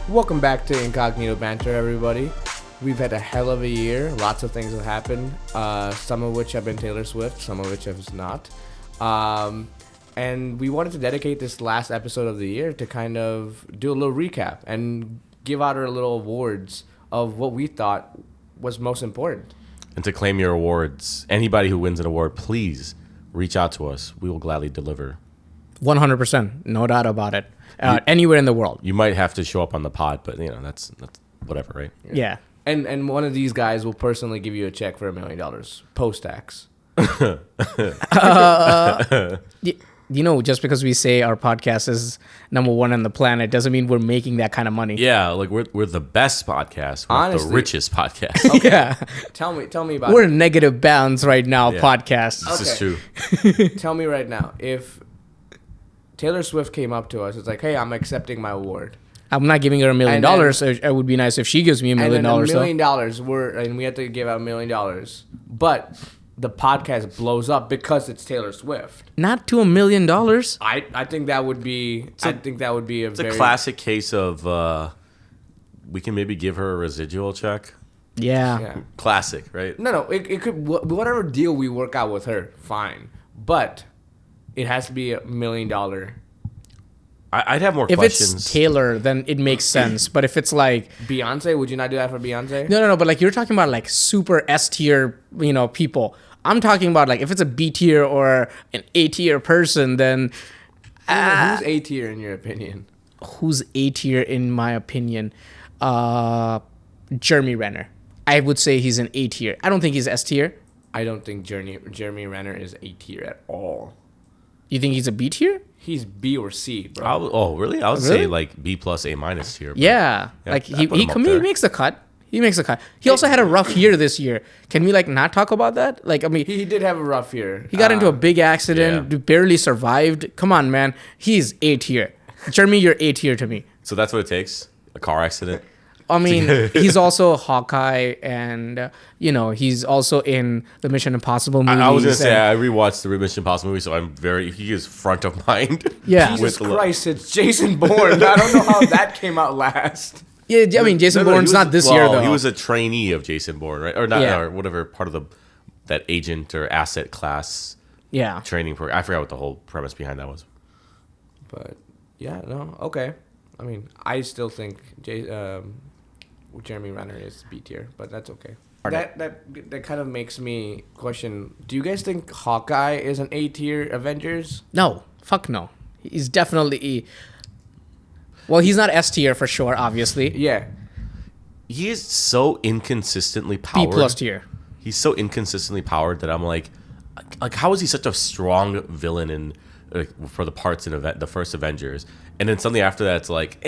Welcome back to Incognito Banter, everybody. We've had a hell of a year. Lots of things have happened. Some of which have been Taylor Swift, some of which have not. And we wanted to dedicate this last episode of the year to kind of do a little recap and give out our little awards of what we thought was most important. And to claim your awards, anybody who wins an award, please reach out to us. We will gladly deliver. 100%, no doubt about it. Anywhere in the world. You might have to show up on the pod, but that's whatever, right? Yeah. And one of these guys will personally give you a check for $1 million post-tax. Just because we say our podcast is number one on the planet doesn't mean we're making that kind of money. Yeah, like we're the best podcast. We're Honestly. the richest podcast. Okay. Yeah. Tell me about We're it. in negative bounds right now, Yeah. podcast. This Okay. is true. Tell me right now, if Taylor Swift came up to us, it's like, hey, I'm accepting my award. I'm not giving her $1 million. It would be nice if she gives me $1 million. And then $1 though. million, and we have to give out $1 million. But the podcast blows up because it's Taylor Swift. Not to $1 million. I think that would be. I think that would be a It's very a classic case of we can maybe give her a residual check. Yeah. Yeah. Classic, right? No. It could whatever deal we work out with her, fine. But it has to be $1 million. I'd have more If questions. it's Taylor, then it makes sense. But if it's like, Beyonce, would you not do that for Beyonce? no, but like you're talking about like super S tier, people. I'm talking about like if it's a B tier or an A tier person, then Who's A tier in your opinion? who's A tier in my opinion? Jeremy Renner. I would say he's an A tier. I don't think he's S tier. I don't think Jeremy Renner is A tier at all. You think he's a B tier? He's B or C, bro. Really? I would Really? say like B plus A minus here. but- Yeah. Like I'd put him up he there. makes the cut. He makes the cut. He also had a rough year this year. Can we like not talk about that? Like I mean, He did have a rough year. he got into a big accident, barely survived. Come on, man. He's A tier. Jeremy, you're A tier to me. So that's what it takes? A car accident? I mean, he's also a Hawkeye, and he's also in the Mission Impossible movies. I was gonna say and- I rewatched the Mission Impossible movie, so he is front of mind. Yeah. Jesus with the- Christ, it's Jason Bourne. I don't know how that came out last. Yeah, I mean, Jason No, Bourne's he was- not this year though. He was a trainee of Jason Bourne, right? Or not, Yeah. or whatever part of that agent or asset class yeah. training program. I forgot what the whole premise behind that was. But yeah, no, okay. I mean, I still think Jeremy Renner is B tier, but that's okay. That kind of makes me question: do you guys think Hawkeye is an A tier Avengers? No, fuck no. He's definitely E. Well, he's not S tier for sure, obviously. Yeah, He is so inconsistently B powered. plus tier. He's so inconsistently powered that I'm like how is he such a strong villain in for the parts in the first Avengers, and then suddenly after that it's like,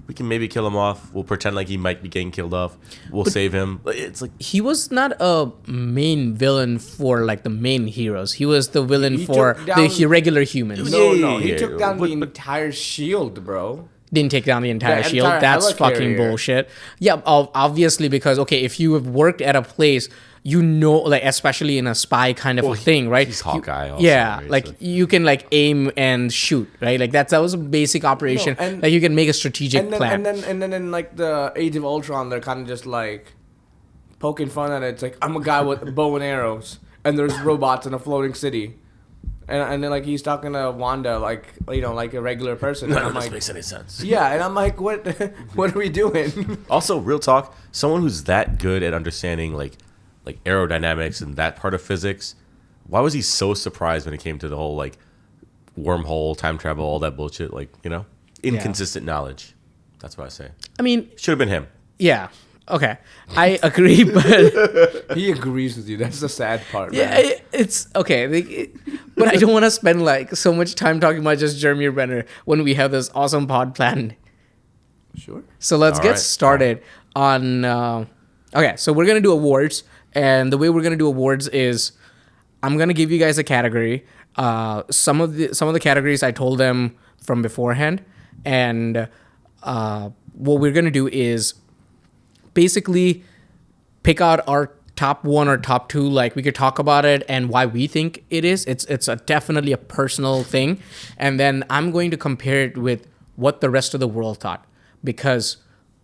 we can maybe kill him off. We'll pretend like he might be getting killed off. We'll save him. It's like He was not a main villain for like the main heroes. He was the villain He for took down- the regular humans. no, he yeah, took down but- the entire shield, bro. Didn't take down the entire The shield. entire That's fucking helicarrier. bullshit. Yeah, obviously because if you have worked at a place, like especially in a spy kind of a thing, right? he's Hawkeye also, yeah, right? like So- you can like aim and shoot, right? Like that was a basic operation. No, and- like you can make a strategic And then, plan. and then in like the Age of Ultron, they're kind of just like poking fun at it. It's like, I'm a guy with bow and arrows, and there's robots in a floating city, and then like he's talking to Wanda like like a regular person. And none of I'm this like, makes any sense. yeah, and I'm like, what what are we doing? Also, real talk, someone who's that good at understanding like aerodynamics and that part of physics, why was he so surprised when it came to the whole like wormhole, time travel, all that bullshit? Like, inconsistent knowledge. That's what I say. I mean, Should have been him. yeah, okay, I agree, but He agrees with you. That's the sad part. yeah, man. it's okay. But I don't want to spend like so much time talking about just Jeremy Renner when we have this awesome pod planned. Sure. So let's All get right. started on. Okay, so we're gonna do awards, and the way we're gonna do awards is, I'm gonna give you guys a category. Some of the categories I told them from beforehand, and what we're gonna do is basically pick out our top one or top two. Like we could talk about it and why we think it is. It's definitely a personal thing, and then I'm going to compare it with what the rest of the world thought. because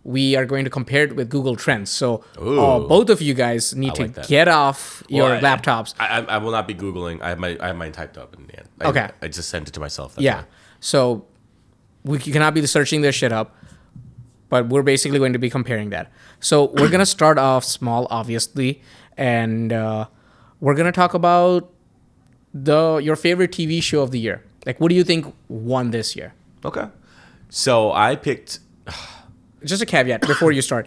we are going to compare it with Google Trends. So Ooh. both of you guys need to like that. get off your Well, laptops. I will not be Googling. I have mine typed up in the end. Okay. I just sent it to myself. That's Yeah. all. So you cannot be searching this shit up, but we're basically going to be comparing that. So we're going to start off small, obviously, and we're going to talk about your favorite TV show of the year. Like, what do you think won this year? Okay. So I picked. Just a caveat before you start.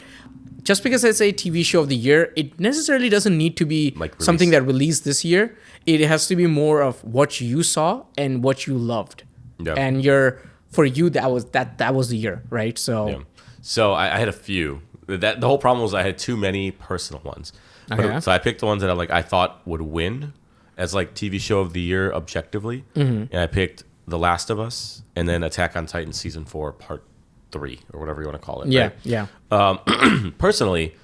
Just because it's a TV show of the year, it necessarily doesn't need to be Like something release. that released this year. It has to be more of what you saw and what you loved. Yeah. And for you that was the year, right? So Yeah. So I had a few. The whole problem was I had too many personal ones. Okay. So I picked the ones that I thought would win as like TV show of the year objectively, and I picked The Last of Us and then Attack on Titan season 4 part 3 or whatever you want to call it. yeah, right? yeah. Personally,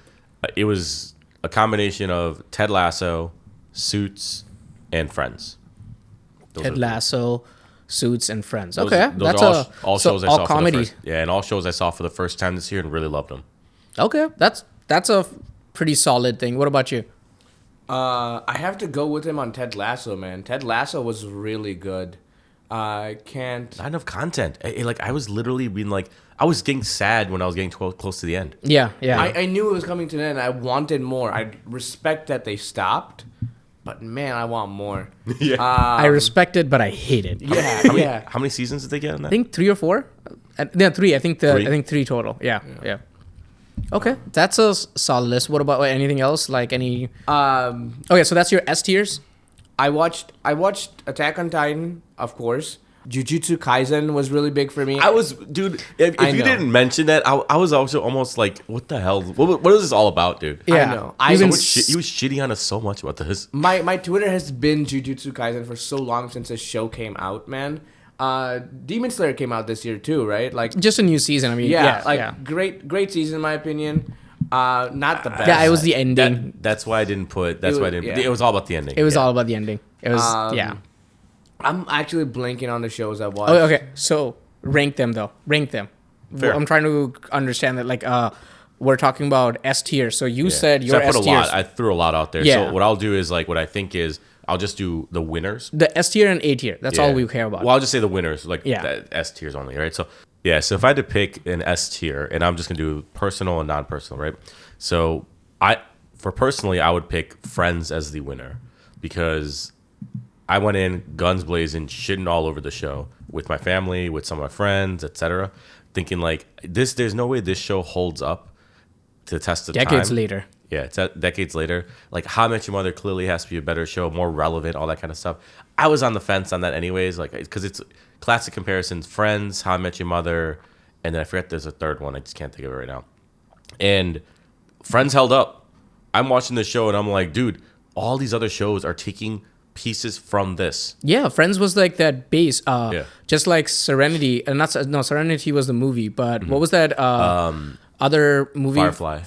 it was a combination of Ted Lasso, Suits, and Friends. Those Ted are- Lasso, Suits, and Friends. those- Okay, those that's are all shows I saw comedy. for the first. Yeah, and all shows I saw for the first time this year and really loved them. Okay, that's a pretty solid thing. What about you? I have to go with him on Ted Lasso, man. Ted Lasso was really good. I can't. Not enough content. I was literally being like, I was getting sad when I was getting close to the end. Yeah, yeah. I knew it was coming to an end. I wanted more. I respect that they stopped, but man, I want more. Yeah. I respect it, but I hate it. Yeah, yeah. How many seasons did they get on that? I think 3 or 4. Yeah, 3. I think Three? I think 3 total. Yeah, yeah. Okay, that's a solid list. What about anything else? Like any? Okay, so that's your S tiers. I watched Attack on Titan, of course. Jujutsu Kaisen was really big for me. I was, dude. If I you know. didn't mention that, I was also almost like, what the hell? What is this all about, dude? Yeah. know. He Even was shitting on us so much about this. my Twitter has been Jujutsu Kaisen for so long since this show came out, man. Demon Slayer came out this year too, right? Like, Just a new season. I mean, yeah, great season in my opinion. Not the best. Yeah, it was the ending. That's why I didn't put. That's It why I was- didn't. yeah. It was all about the ending. It was Yeah. all about the ending. It was yeah. I'm actually blanking on the shows I watched. Oh, okay, so rank them though. Rank them. Fair. I'm trying to understand that. Like, we're talking about S tier. So you Yeah. said So your I put S a tiers. lot. I threw a lot out there. Yeah. So what I'll do is like what I think is I'll just do the winners. The S tier and A tier. That's all Yeah. we care about. Well, I'll just say the winners, like Yeah. the S tiers only, right? So yeah, so if I had to pick an S tier, and I'm just gonna do personal and non-personal, right? So for personally, I would pick Friends as the winner because I went in guns blazing, shitting all over the show with my family, with some of my friends, etc., thinking like this. There's no way this show holds up to the test of Decades time. later. Yeah, it's decades later. Like, How I Met Your Mother clearly has to be a better show, more relevant, all that kind of stuff. I was on the fence on that anyways, like, because it's classic comparisons: Friends, How I Met Your Mother, and then I forget there's a third one. I just can't think of it right now. And Friends held up. I'm watching this show and I'm like, dude, all these other shows are taking pieces from this. Yeah, Friends was like that base. Yeah. Just like Serenity, and Serenity was the movie, but what was that other movie? Firefly.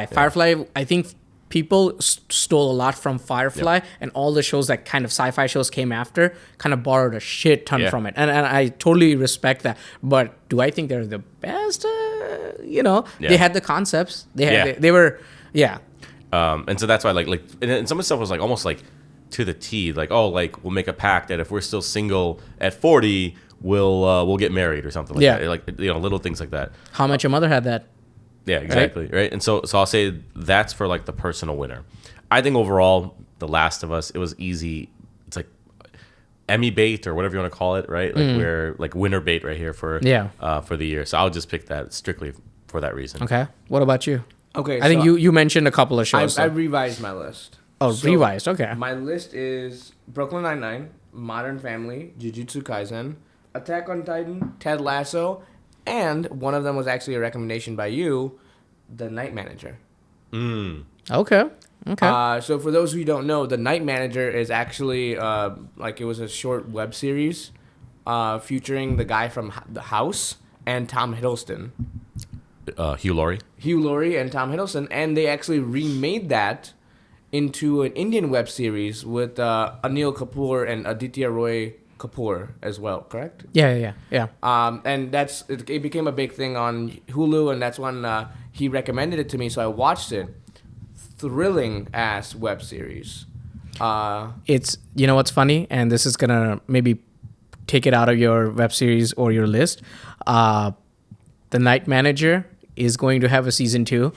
Firefly. I think people stole a lot from Firefly, and all the shows that kind of sci-fi shows came after kind of borrowed a shit ton Yeah. from it, and I totally respect that. But do I think they're the best? Yeah. They had the concepts. Yeah. They were. Yeah. And so that's why and some of the stuff was like almost like to the T, like, oh, like we'll make a pact that if we're still single at 40, we'll get married or something like Yeah. that. Like, little things like that. How I Met Your Mother had that. Yeah, exactly. Right. And so I'll say that's for like the personal winner. I think overall, The Last of Us, it was easy. It's like Emmy bait or whatever you want to call it, right? Like we're like winner bait right here for for the year. So I'll just pick that strictly for that reason. Okay. What about you? Okay, I think so you mentioned a couple of shows. I so- revised my list. Oh, So, revised. Okay. My list is Brooklyn Nine-Nine, Modern Family, Jujutsu Kaisen, Attack on Titan, Ted Lasso, and one of them was actually a recommendation by you, The Night Manager. Okay. Okay. So for those who don't know, The Night Manager is actually like it was a short web series featuring the guy from The House and Tom Hiddleston. Hugh Laurie. Hugh Laurie and Tom Hiddleston, and they actually remade that into an Indian web series with Anil Kapoor and Aditya Roy Kapoor as well, correct? Yeah. And it became a big thing on Hulu, and that's when he recommended it to me, so I watched it. Thrilling ass web series. It's, you know what's funny, and this is gonna maybe take it out of your web series or your list. The Night Manager is going to have a season 2,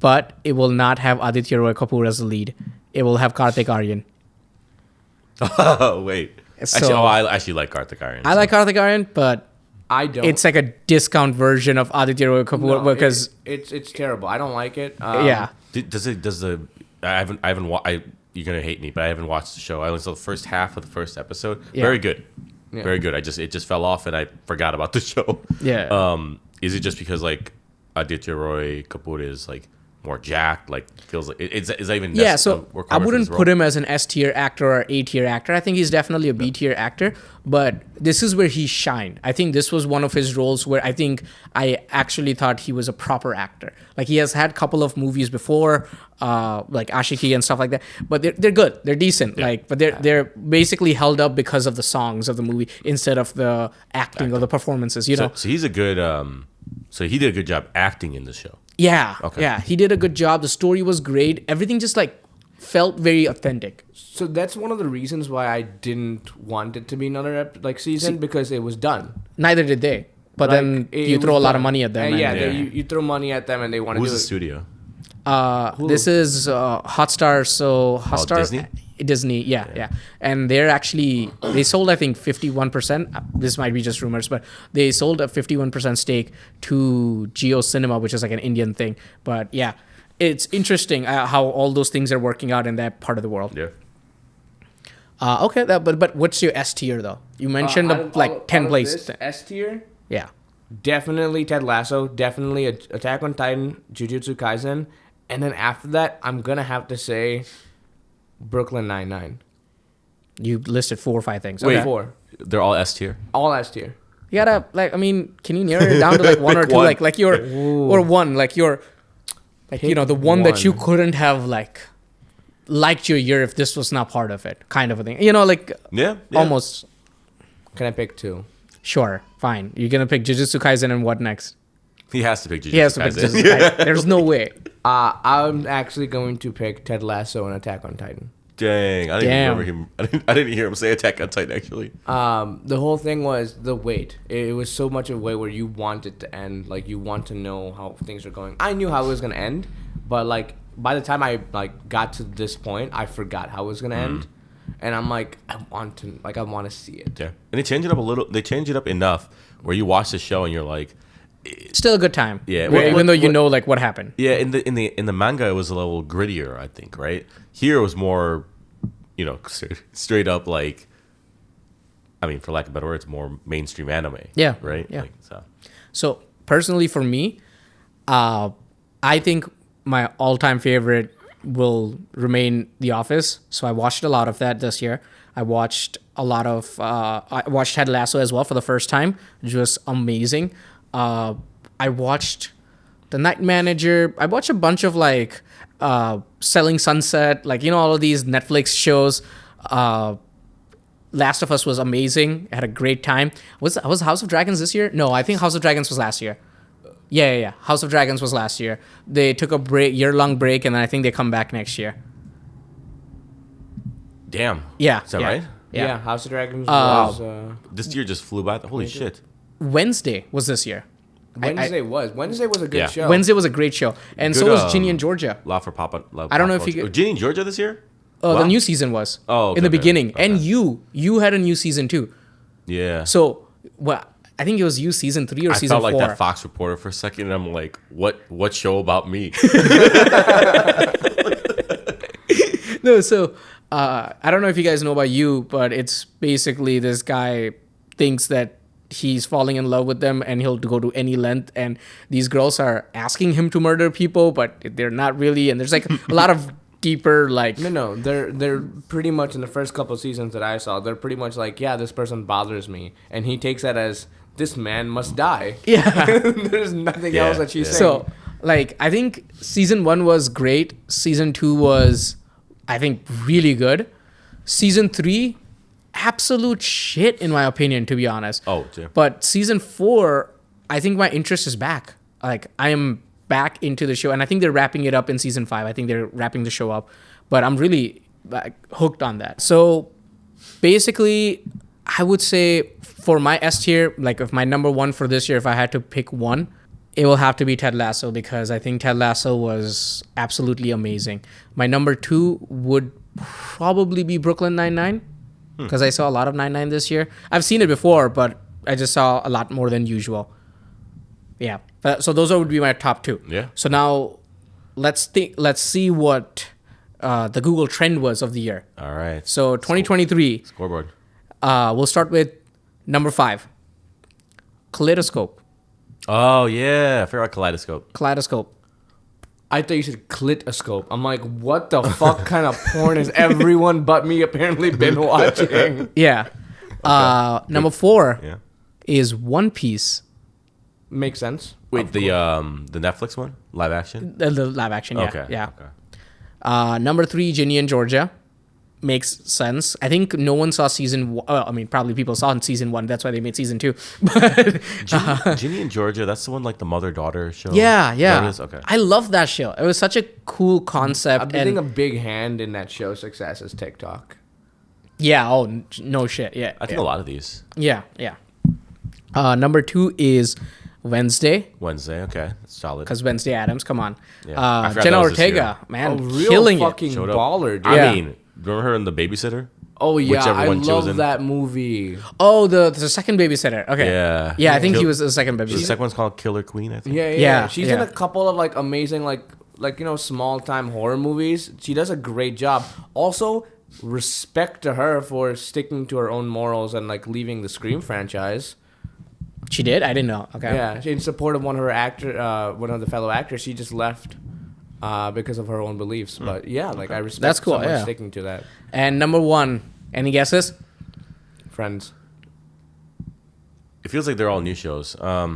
but it will not have Aditya Roy Kapoor as the lead. It will have Karthik Aryan. Oh wait. So- I actually like Karthik Aryan. I like Karthik Aryan, but I don't. it's like a discount version of Aditya Roy Kapoor No, because it's terrible. I don't like it. yeah. You're gonna hate me, but I haven't watched the show. I only saw the first half of the first episode. Yeah. Very good, Yeah. very good. It just fell off, and I forgot about the show. Yeah. Is it just because like Aditya Roy Kapoor is like more jacked? Like feels like is that even Yeah, so required I for wouldn't this put role? him as an S tier actor or A tier actor. I think he's definitely a B tier actor, but this is where he shined. I think this was one of his roles where I think I actually thought he was a proper actor. Like he has had a couple of movies before, like Ashiki and stuff like that, but they're good, they're decent. Like, but they're basically held up because of the songs of the movie instead of the acting or the performances. You know. So he's a good. So he did a good job acting in the show. Yeah, Okay. yeah, he did a good job. The story was great. Everything just like felt very authentic. So that's one of the reasons why I didn't want it to be another season, because it was done. Neither did they. But Like, then it you was throw a lot of done. money at them. And and- yeah, Yeah. you throw money at them and they want to Who's do the it. studio? This is Hotstar. So Hotstar, Disney? Disney, yeah. And they're actually they sold I think 51%. This might be just rumors, but they sold a 51% stake to Jio Cinema, which is like an Indian thing. But yeah, it's interesting how all those things are working out in that part of the world. Yeah. Okay, but what's your S tier though? You mentioned like 10 place. S tier. Yeah. Definitely Ted Lasso. Definitely Attack on Titan, Jujutsu Kaisen, and then after that, I'm gonna have to say Brooklyn Nine-Nine. You listed 4 or 5 things. Wait. Okay. 4. They're all S tier. All S tier. You gotta like. I mean, can you narrow it down to like one or two? one. Like your or one. Like your, like you know, the one that you one. couldn't have like liked your year if this was not part of it, kind of a thing. You know, like Yeah. almost. Can I pick 2? Sure, fine. You're gonna pick Jujutsu Kaisen and what next? He has to pick Jujutsu He has to pick Kaisen. Jujutsu Kaisen. There's no way. I'm actually going to pick Ted Lasso and Attack on Titan. Dang, I didn't Damn. remember him. I didn't hear him say Attack on Titan actually. The whole thing was the wait. It was so much of a way where you want it to end. Like you want to know how things are going. I knew how it was gonna end, but like by the time I like got to this point, I forgot how it was gonna end, and I'm like, I want to see it. Yeah, and they changed it up a little. They changed it up enough where you watch the show and you're like, Still a good time. Yeah, Even though you what- know like what happened. yeah. In the manga, it was a little grittier, I think. Right here, it was more, you know, straight up like. I mean, for lack of better words, more mainstream anime. Yeah, Right. yeah. Like, so. So personally, for me, I think my all-time favorite will remain The Office. So I watched a lot of that this year. I watched a lot of. I watched Ted Lasso as well for the first time, which was amazing. I watched The Night Manager. I watched a bunch of like Selling Sunset, like you know all of these Netflix shows. Last of Us was amazing. I had a great time. Was House of Dragons this year? No, I think House of Dragons was last year. Yeah. House of Dragons was last year. They took a year-long break, and then I think they come back next year. Damn. Yeah. Is that yeah. right? Yeah, House of Dragons was This year just flew by. Holy shit. Wednesday was this year. Wednesday was a good Yeah. show. Wednesday was a great show, and so Good, was Ginny and Georgia. La for Papa. I don't know if you get- Ginny in Georgia this year. The Wow. new season was. Oh, okay, in the okay, beginning, okay. and you had a new season too. Yeah. So, well, I think it was you season 3 or I season felt like 4. that Fox reporter for a second, and I'm like, what show about me? No, so I don't know if you guys know about You, but it's basically this guy thinks that he's falling in love with them and he'll go to any length, and these girls are asking him to murder people, but they're not really, and there's like a lot of deeper like No, they're pretty much in the first couple of seasons that I saw. They're pretty much like, yeah, this person bothers me, and he takes that as this man must die. yeah. There's nothing Yeah, else that she's yeah. saying. So like I think season 1 was great. Season 2 was I think really good. Season 3 absolute shit in my opinion, to be honest. Oh, yeah. But season 4, I think my interest is back. Like I am back into the show, and I think they're wrapping it up in season 5. I think they're wrapping the show up, but I'm really like, hooked on that. So basically, I would say for my S tier, like if my number 1 for this year, if I had to pick one, it will have to be Ted Lasso, because I think Ted Lasso was absolutely amazing. My number 2 would probably be Brooklyn Nine-Nine, because I saw a lot of Nine-Nine this year. I've seen it before, but I just saw a lot more than usual. Yeah. So those would be my top 2. Yeah. So now let's see what the Google trend was of the year. All right. So 2023, Scoreboard. we'll start with number 5, Kaleidoscope. Oh yeah, I forgot Kaleidoscope. Kaleidoscope. I thought you said clitoscope. I'm like, what the fuck kind of porn has everyone but me apparently been watching? Yeah. Number 4 Yeah. is One Piece. Makes sense. Wait, the Netflix one, live action. The live action, yeah. Okay. Yeah. Okay. Number 3, Ginny and Georgia. Makes sense. I think no one saw season 1. I mean, probably people saw in season 1. That's why they made season 2. But Ginny and Georgia. That's the one like the mother-daughter show. yeah, Is that yeah. what it is? Okay. I love that show. It was such a cool concept. I'm betting a big hand in that show's success is TikTok. Yeah. Oh, no shit. Yeah. I think a lot of these. Yeah. Yeah. Number 2 is Wednesday, Wednesday. Okay, that's solid. because Wednesday Addams. Come on. Yeah. I forgot Jenna that was this Ortega, A man, real killing it. fucking Showed up. baller, dude. I Yeah. mean, remember her in The Babysitter? Oh yeah, Whichever I one she was love in. that movie. Oh, the second babysitter. Okay. Yeah. Yeah, I think he Kill- was the second The babysitter. second one's called Killer Queen, I think. Yeah, yeah. Yeah, She's in yeah. a couple of like amazing like small time horror movies. She does a great job. Also, respect to her for sticking to her own morals and like leaving the Scream franchise. She did? I didn't know. Okay. Yeah, in support of one of the fellow actors, she just left because of her own beliefs. But yeah, like I respect That's cool, someone yeah. sticking to that. And number 1, any guesses? Friends. It feels like they're all new shows. I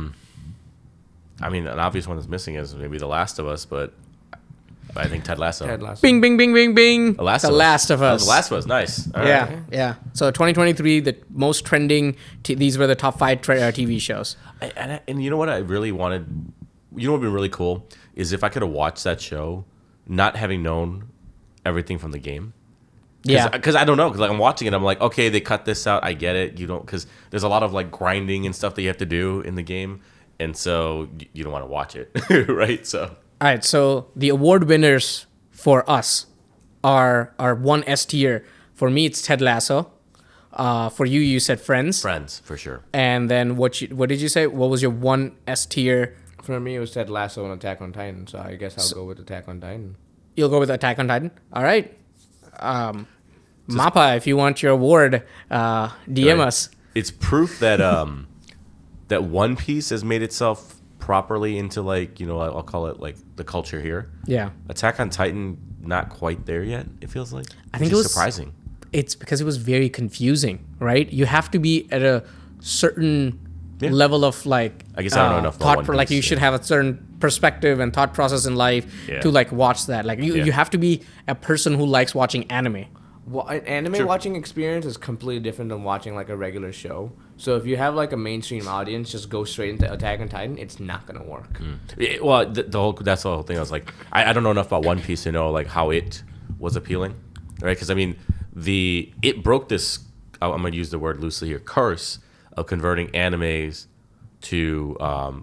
mean, an obvious one that's missing is maybe The Last of Us, but I think Ted Lasso. Ted Lasso. Bing, bing, bing, bing, bing. The Last The of Us. Last of Oh, Us. The Last of Us, nice. All Yeah, right. yeah. So 2023, the most trending. These were the top 5 TV shows. And you know what I really wanted? You know what would be really cool is if I could have watched that show, not having known everything from the game. Yeah. Because I don't know. Because like I'm watching it, I'm like, okay, they cut this out. I get it. You don't, because there's a lot of like grinding and stuff that you have to do in the game, and so you don't want to watch it, right? So All right. So the award winners for us are 1 S tier. For me, it's Ted Lasso. For you, you said Friends. Friends for sure. And then what did you say? What was your 1 S tier? For me, it was Ted Lasso and Attack on Titan. So I guess I'll go with Attack on Titan. You'll go with Attack on Titan. All right. Mappa, if you want your award, DM Right. us. It's proof that that One Piece has made itself properly into like I'll call it like the culture here. Yeah. Attack on Titan, not quite there yet. It feels like. I think Which it is was surprising. It's because it was very confusing, right? You have to be at a certain Yeah. level of like I guess I don't know enough about One like Piece, you should yeah. have a certain perspective and thought process in life Yeah. to like watch that. Like Yeah. you have to be a person who likes watching anime. Well, an anime Sure. watching experience is completely different than watching like a regular show. So if you have like a mainstream audience, just go straight into Attack on Titan. It's not gonna work. Yeah, well, that's the whole thing. I was like, I don't know enough about One Piece to know like how it was appealing, right? Because I mean, it broke this. I'm gonna use the word loosely here. Curse of converting animes to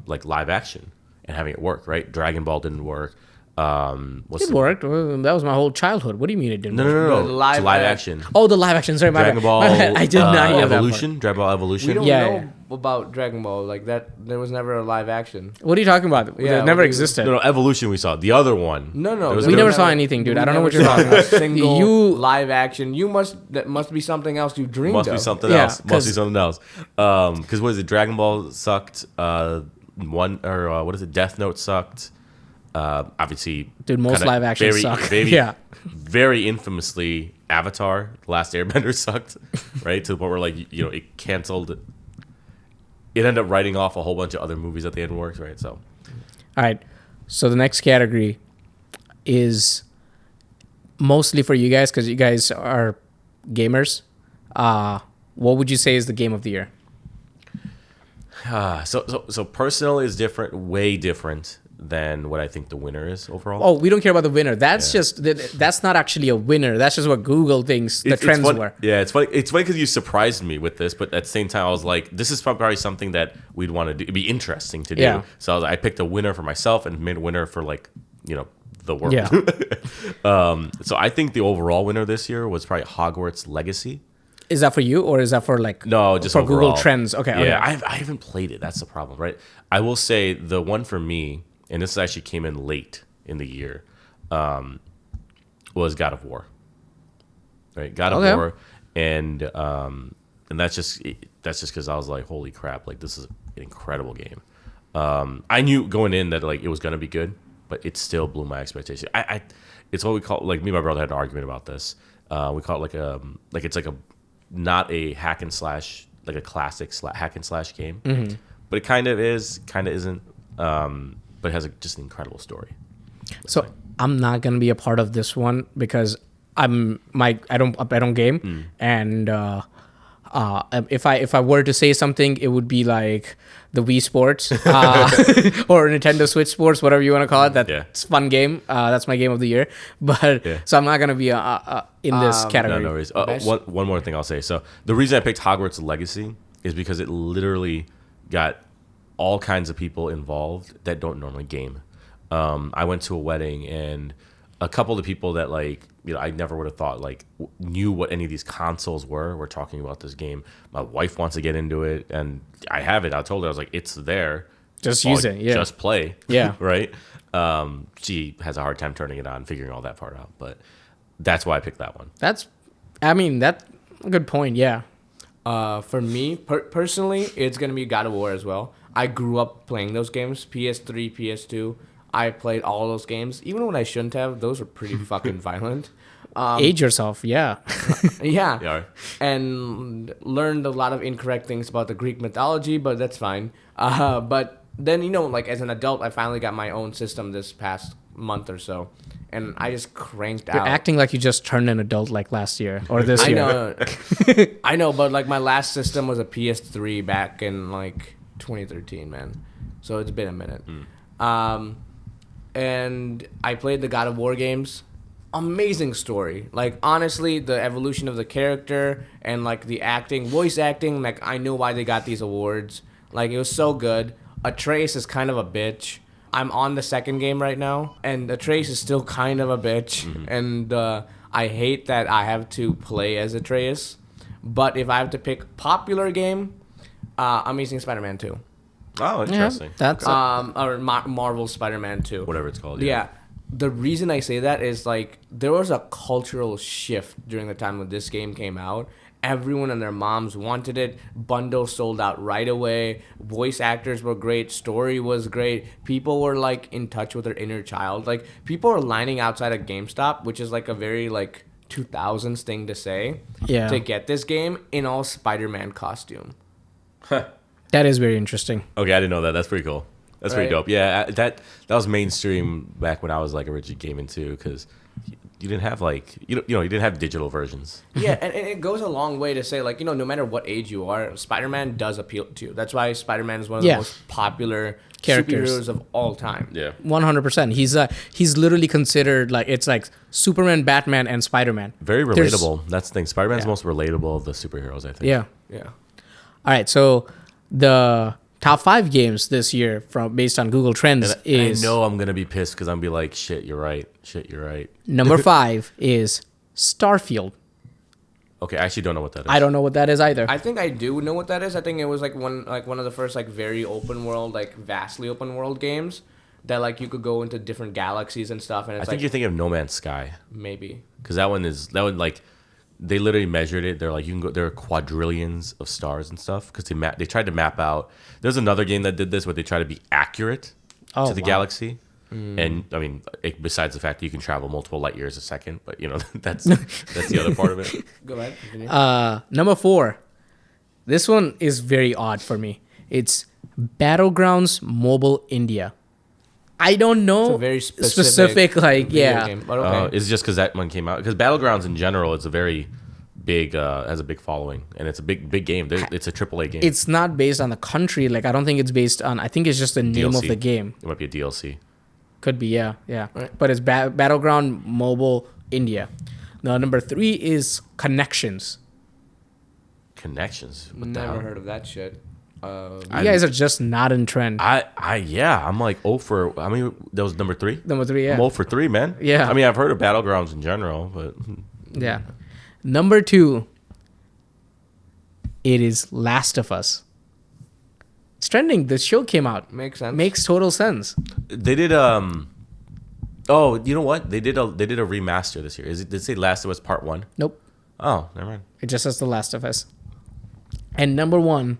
like live action and having it work, right? Dragon Ball didn't work. What's It worked. Well, that was my whole childhood. What do you mean it didn't work? No. The Live, live action. Oh, the live action. Sorry, my Dragon bad. Ball. My bad. I did not hear that part. Evolution. Dragon Ball Evolution. We don't Yeah, know about Dragon Ball like that. There was never a live action. What are you talking about? Yeah, it never what do you- existed. No, Evolution. We saw the other one. No, There was We there never was saw anything, dude. we I don't know never what you're saw talking about. a single You- live action. That must be something else you dreamed Must of. be something Yeah, else. Must be 'cause- something else. Because what is it? Dragon Ball sucked. What is it? Death Note sucked. Obviously, Dude, most kinda live actions suck. Yeah. Very infamously, Avatar: The Last Airbender sucked. Right to the point where like it canceled. It ended up writing off a whole bunch of other movies that they had worked. Right. So All right. So the next category is mostly for you guys because you guys are gamers. what would you say is the game of the year? So personal is different, way different than what I think the winner is overall. Oh, we don't care about the winner. That's that's not actually a winner. That's just what Google thinks the trends funny. were. Yeah, it's funny. It's funny because you surprised me with this, but at the same time, I was like, this is probably something that we'd want to do. It'd be interesting to do. Yeah. So I picked a winner for myself and made a winner for the world. Yeah. So I think the overall winner this year was probably Hogwarts Legacy. Is that for you or is that for like No, just for overall. Google Trends? Okay. Yeah, okay. I haven't played it. That's the problem, right? I will say the one for me, and this actually came in late in the year, was God of War. Right, God of Okay. War, and that's just because I was like, holy crap, like this is an incredible game. I knew going in that like it was gonna be good, but it still blew my expectation. It's what we call, like, me and my brother had an argument about this. We call it like it's like a not a hack and slash, like a classic hack and slash game, but it kind of is, kind of isn't. But it has just an incredible story. So I'm not gonna be a part of this one because I don't game, and if I were to say something, it would be like the Wii Sports or Nintendo Switch Sports, whatever you want to call it. That's fun game. That's my game of the year. But so I'm not gonna be in this category. No worries. One more thing I'll say. So the reason I picked Hogwarts Legacy is because it literally got all kinds of people involved that don't normally game. I went to a wedding and a couple of the people that I never would have thought knew what any of these consoles were talking about this game. My wife wants to get into it, and I have it. I told her, I was like, it's there. Just use it. Yeah. Just play. Yeah. Right. She has a hard time turning it on, figuring all that part out, but that's why I picked that one. That's a good point. Yeah. For me, personally, it's going to be God of War as well. I grew up playing those games, PS3, PS2. I played all those games. Even when I shouldn't have, those were pretty fucking violent. Age yourself. Yeah. Yeah. Yeah. And learned a lot of incorrect things about the Greek mythology, but that's fine. But then, as an adult, I finally got my own system this past month or so. And I just cranked You're out. acting like you just turned an adult like last year or this year. I know, but my last system was a PS3 back in 2013, man. So it's been a minute. And I played the God of War games. Amazing story. Honestly, the evolution of the character and the acting, voice acting, I know why they got these awards. It was so good. Atreus is kind of a bitch. I'm on the second game right now, and Atreus is still kind of a bitch. And I hate that I have to play as Atreus. But if I have to pick popular game, Amazing Spider-Man 2. Oh, interesting. That's Or Marvel Spider-Man 2. Whatever it's called. Yeah. The reason I say that is there was a cultural shift during the time when this game came out. Everyone and their moms wanted it. Bundles sold out right away. Voice actors were great. Story was great. People were in touch with their inner child. People were lining outside of GameStop, which is a very 2000s thing to say. Yeah. To get this game in all Spider-Man costume. that is very interesting. Okay, I didn't know that. That's pretty cool. That's pretty Right. dope. Yeah, that was mainstream back when I was originally gaming too, because you didn't have you didn't have digital versions. Yeah, and it goes a long way to say no matter what age you are, Spider-Man does appeal to you. That's why Spider-Man is one of the most popular Characters superheroes of all time. Yeah. 100%. He's literally considered it's like Superman, Batman, and Spider-Man. Very There's- relatable. That's the thing. Spider-Man's the most relatable of the superheroes, I think. Yeah. Yeah. All right. So the top 5 games this year based on Google Trends And is I know I'm gonna be pissed because I'm gonna be like, shit, you're right. Shit, you're right. number 5 is Starfield. Okay, I actually don't know what that is. I don't know what that is either. I think I do know what that is. I think it was one of the first very open world, vastly open world games that you could go into different galaxies and stuff. And I it's think you're thinking of No Man's Sky, maybe. because that one they literally measured it. They're you can go. There are quadrillions of stars and stuff because they tried to map out. There's another game that did this where they try to be accurate to the wow. galaxy. And I mean, besides the fact that you can travel multiple light years a second, but that's the other part of it. Go ahead. Continue. Number 4. This one is very odd for me. It's Battlegrounds Mobile India. I don't know. It's a very specific video yeah. game, but okay. It's just because that one came out. Because Battlegrounds in general is a very big following, and it's a big game. It's a AAA game. It's not based on the country. Like I don't think it's based on. I think it's just the name of DLC. the game. It might be a DLC. Could be, yeah. Right. But it's Battleground Mobile India. Now, number 3 is Connections. Connections. What the Never hell? heard of that shit. You guys are just not in trend. I'm like 0 for. I mean, that was number 3. Number 3, yeah. I'm 0 for 3, man. Yeah. I mean, I've heard of Battlegrounds in general, but Yeah. Number 2, it is Last of Us. It's trending. The show came out. Makes sense. Makes total sense. they did. Oh, you know what? They did a remaster this year. Did it say Last of Us Part 1? Nope. Oh, never mind. It just says The Last of Us. And number 1,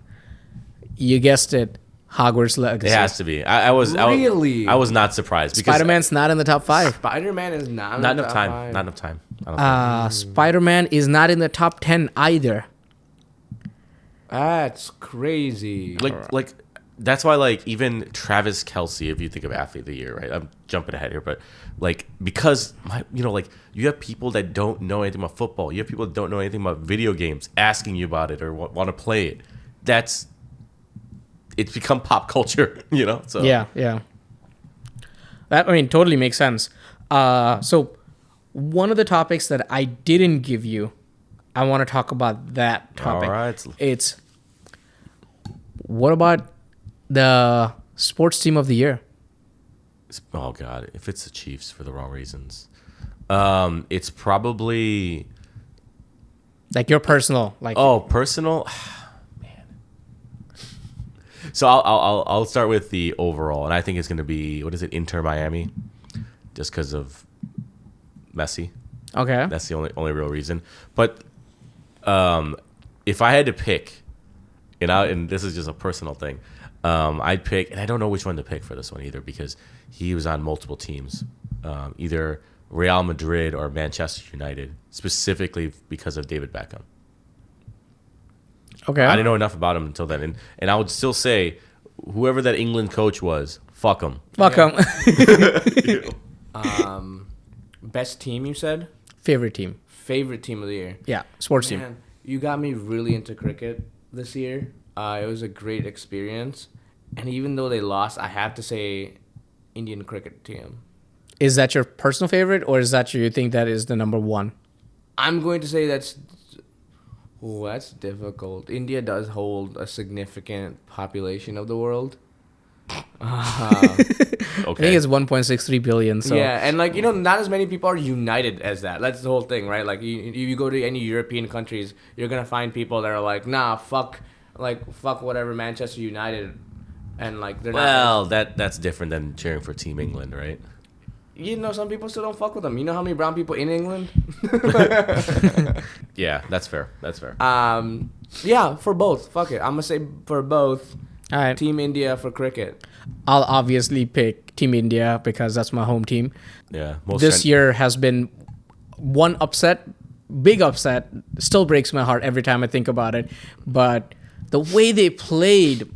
you guessed it, Hogwarts Legacy. It has to be. I was Really? I was not surprised because Spider-Man's not in the top 5. Spider-Man is not. not in the enough top time. five. Not enough time. I don't think. Spider-Man is not in the top 10 either. That's crazy. Like that's why like even Travis Kelce, if you think of athlete of the year, right? I'm jumping ahead here, but like because like you have people that don't know anything about football, you have people that don't know anything about video games asking you about it or want to play it. It's become pop culture, So Yeah. That, I mean, totally makes sense. So one of the topics that I didn't give you, I want to talk about that topic. All right. It's what about the sports team of the year? Oh God, if it's the Chiefs for the wrong reasons, it's probably Like your personal, like personal. Man. So I'll start with the overall, and I think it's going to be Inter Miami, just because of Messi. okay. That's the only real reason. But if I had to pick, and this is just a personal thing, I'd pick, and I don't know which one to pick for this one either because he was on multiple teams, either Real Madrid or Manchester United, specifically because of David Beckham. Okay. I didn't know enough about him until then, and I would still say, whoever that England coach was, fuck him. Fuck 'em. Best team, you said? Favorite team. Favorite team of the year? Yeah, sports team. Man, you got me really into cricket this year. It was a great experience. And even though they lost, I have to say Indian cricket team. Is that your personal favorite, or is that you think that is the number 1? I'm going to say that's difficult. India does hold a significant population of the world. I think it's 1.63 billion. So Yeah, and not as many people are united as that. That's the whole thing, right? Like you go to any European countries, you're gonna find people that are like, nah, fuck whatever Manchester United, and like they're not. Well, that's different than cheering for Team England, right? Some people still don't fuck with them. You know how many brown people in England? Yeah, that's fair. Yeah, for both. Fuck it, I'm gonna say for both. all right. Team India for cricket. I'll obviously pick Team India because that's my home team. Yeah, This year has been one upset, big upset. Still breaks my heart every time I think about it. But the way they played,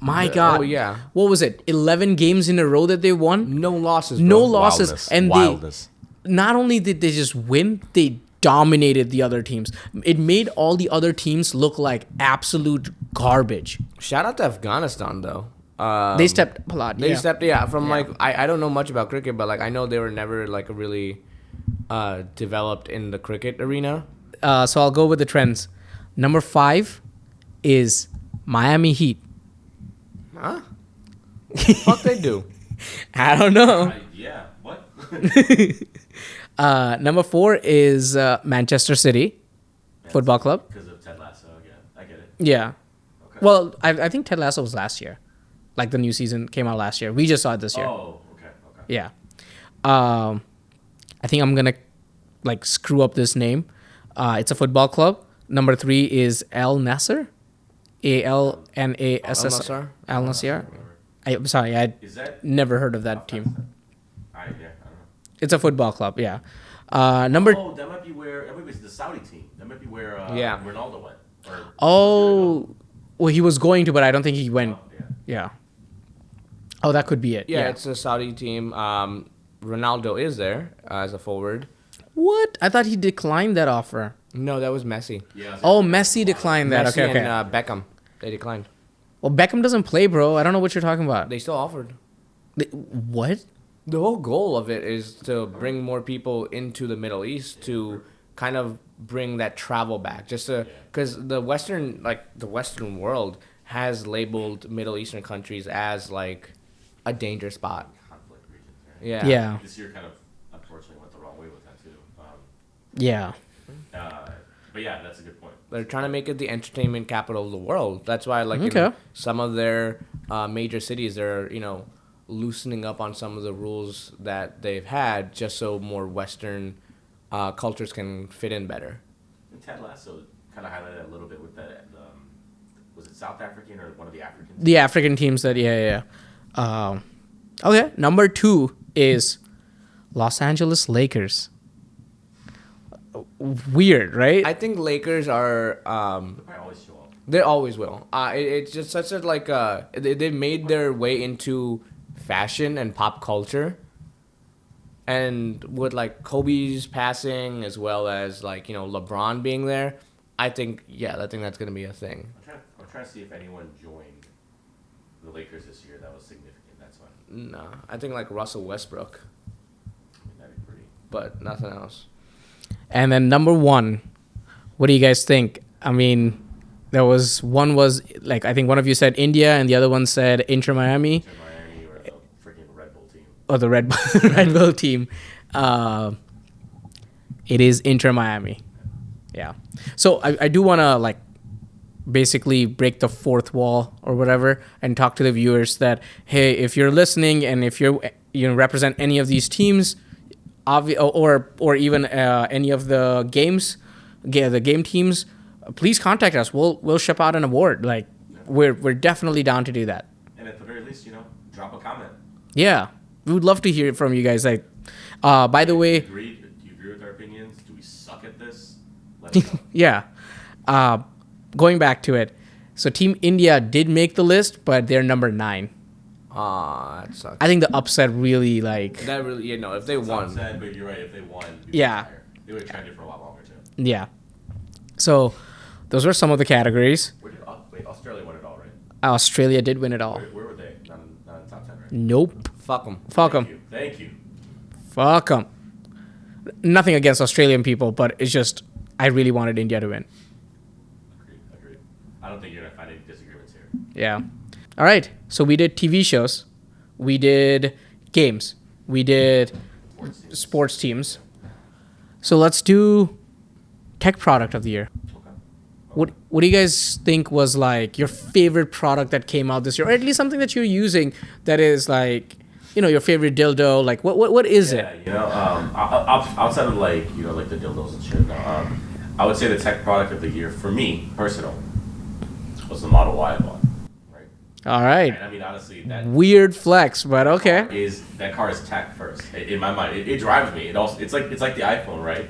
my God. Oh, yeah. What was it? 11 games in a row that they won? No losses. No bro. losses. Wildness. And Wildness. they not only did they just win, they dominated the other teams. It made all the other teams look like absolute garbage. Shout out to Afghanistan though. They stepped up a lot. They Yeah. stepped from like I don't know much about cricket, but like I know they were never like really developed in the cricket arena. So I'll go with the trends. Number 5 is Miami Heat. Huh? Fuck they do. I don't know. Yeah. What? Number 4 is Manchester City Football Club. Because of Ted Lasso again. I get it. Yeah. Okay. Well, I think Ted Lasso was last year. Like the new season came out last year. We just saw it this year. Oh, okay. Yeah. I think I'm going to like screw up this name. It's a football club. Number 3 is Al Nasser. ALNASS. Al-Nassr? Al Nasser. I'm sorry, I Is that? never heard of that team. I don't know. It's a football club, yeah. Oh, that might be where. Wait, it's the Saudi team. That might be where Yeah. Ronaldo went. Well, he was going to, but I don't think he went. Yeah. Yeah. Oh, that could be it. Yeah, it's a Saudi team. Ronaldo is there as a forward. What? I thought he declined that offer. No, that was Messi. Yeah. Oh, Messi declined that. Messi Okay. and Beckham, they declined. Well, Beckham doesn't play, bro. I don't know what you're talking about. They still offered. What? The whole goal of it is to bring more people into the Middle East to kind of bring that travel back, just to because the Western world has labeled Middle Eastern countries as like a danger spot. Conflict regions, right? Yeah. Yeah. This year kind of unfortunately went the wrong way with that too. Yeah. But yeah, that's a good point. They're trying to make it the entertainment capital of the world. That's why, like, Okay. in some of their major cities, they're, loosening up on some of the rules that they've had just so more Western cultures can fit in better. And Ted Lasso kind of highlighted a little bit with that. Was it South African or one of the Africans? The African teams that, yeah. Okay. Number 2 is Los Angeles Lakers. Weird, right? I think Lakers are. They always show up. They always will. It's just such a like. They made their way into fashion and pop culture, and with like Kobe's passing as well as like LeBron being there, I think that's gonna be a thing. I'm trying to see if anyone joined the Lakers this year that was significant. That's why. No, I think like Russell Westbrook, I mean, that'd be pretty. but nothing else. And then number 1, what do you guys think? I mean, there was like, I think one of you said India and the other one said Inter Miami To Miami or the freaking Red Bull team. or the Red Bull team. It is Inter Miami. Yeah. So I do want to like basically break the fourth wall or whatever and talk to the viewers that, hey, if you're listening and if you represent any of these teams, or even any of the the game teams, please contact us. We'll ship out an award. Like we're definitely down to do that. And at the very least, drop a comment. Yeah, we would love to hear from you guys. Like, by the way, Do you agree with our opinions? Do we suck at this? Let us know. yeah. Going back to it, so Team India did make the list, but they're number 9. That sucks. I think the upset really like That really, if they won, Sad, but you're right. If they won, Yeah. they would have trended for a lot longer too. yeah. So those were some of the categories. Wait, Australia won it all, right? Australia did win it all. Where were they? Not in the top 10, right? Nope. fuck them. Fuck them. Thank you. Fuck them. Nothing against Australian people, but it's just I really wanted India to win. Agreed. I don't think you're gonna find any disagreements here. Yeah. All right. So we did TV shows, we did games, we did sports teams. So let's do tech product of the year. Okay. What do you guys think was like your favorite product that came out this year, or at least something that you're using that is like your favorite dildo? Like what is it? Outside of like like the dildos and shit. I would say the tech product of the year for me, personal, was the Model Y I bought. Right. All right. And I mean, honestly, that Weird flex, but okay. that car is tech first in my mind. It drives me. It's like the iPhone, right?